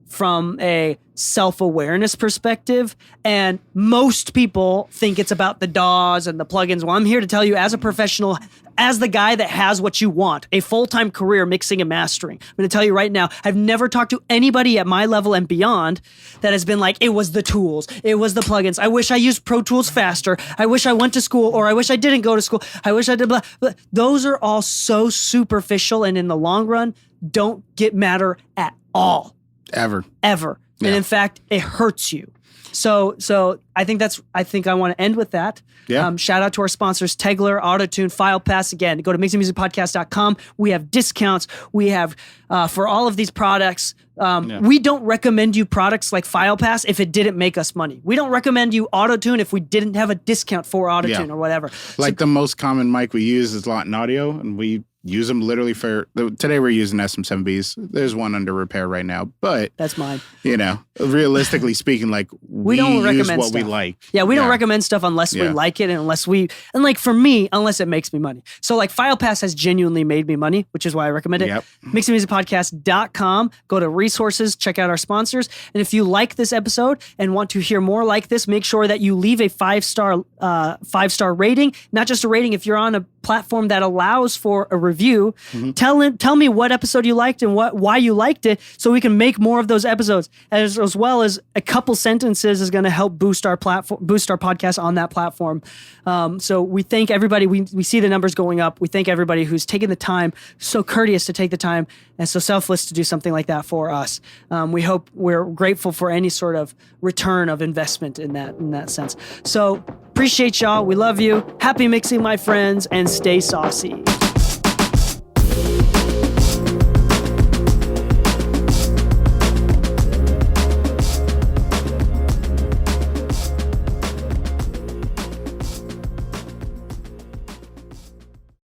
from a self-awareness perspective. And most people think it's about the DAWs and the plugins. Well, I'm here to tell you, as a professional, as the guy that has what you want, a full-time career mixing and mastering, I'm going to tell you right now, I've never talked to anybody at my level and beyond that has been like, it was the tools, it was the plugins. I wish I used Pro Tools faster. I wish I went to school, or I wish I didn't go to school. I wish I did blah, blah. Those are all so superficial, and in the long run, don't matter at all. Ever. Yeah. And in fact, it hurts you. So I think I want to end with that. Yeah. Shout out to our sponsors, Tegler, Autotune, FilePass. Again, go to mixingmusicpodcast.com. We have discounts. We have, for all of these products, we don't recommend you products like FilePass if it didn't make us money. We don't recommend you Autotune if we didn't have a discount for Autotune or whatever. The most common mic we use is Lawton Audio, and we use them literally today we're using SM7Bs. There's one under repair right now, but that's mine. Realistically speaking, we don't recommend use what stuff. we like. Yeah, we don't recommend stuff unless we like it, and for me, unless it makes me money. So FilePass has genuinely made me money, which is why I recommend it. Yep. Mixingmusicpodcast.com. Go to resources, check out our sponsors. And if you like this episode and want to hear more like this, make sure that you leave a 5-star rating, not just a rating. If you're on a platform that allows for a review, tell me what episode you liked and why you liked it, so we can make more of those episodes, as well as a couple sentences is going to help boost our podcast on that platform. So we thank everybody. We see the numbers going up. We thank everybody who's taken the time, so courteous to take the time, and so selfless to do something like that for us. We're grateful for any sort of return of investment in that sense. So appreciate y'all. We love you. Happy mixing, my friends, and stay saucy.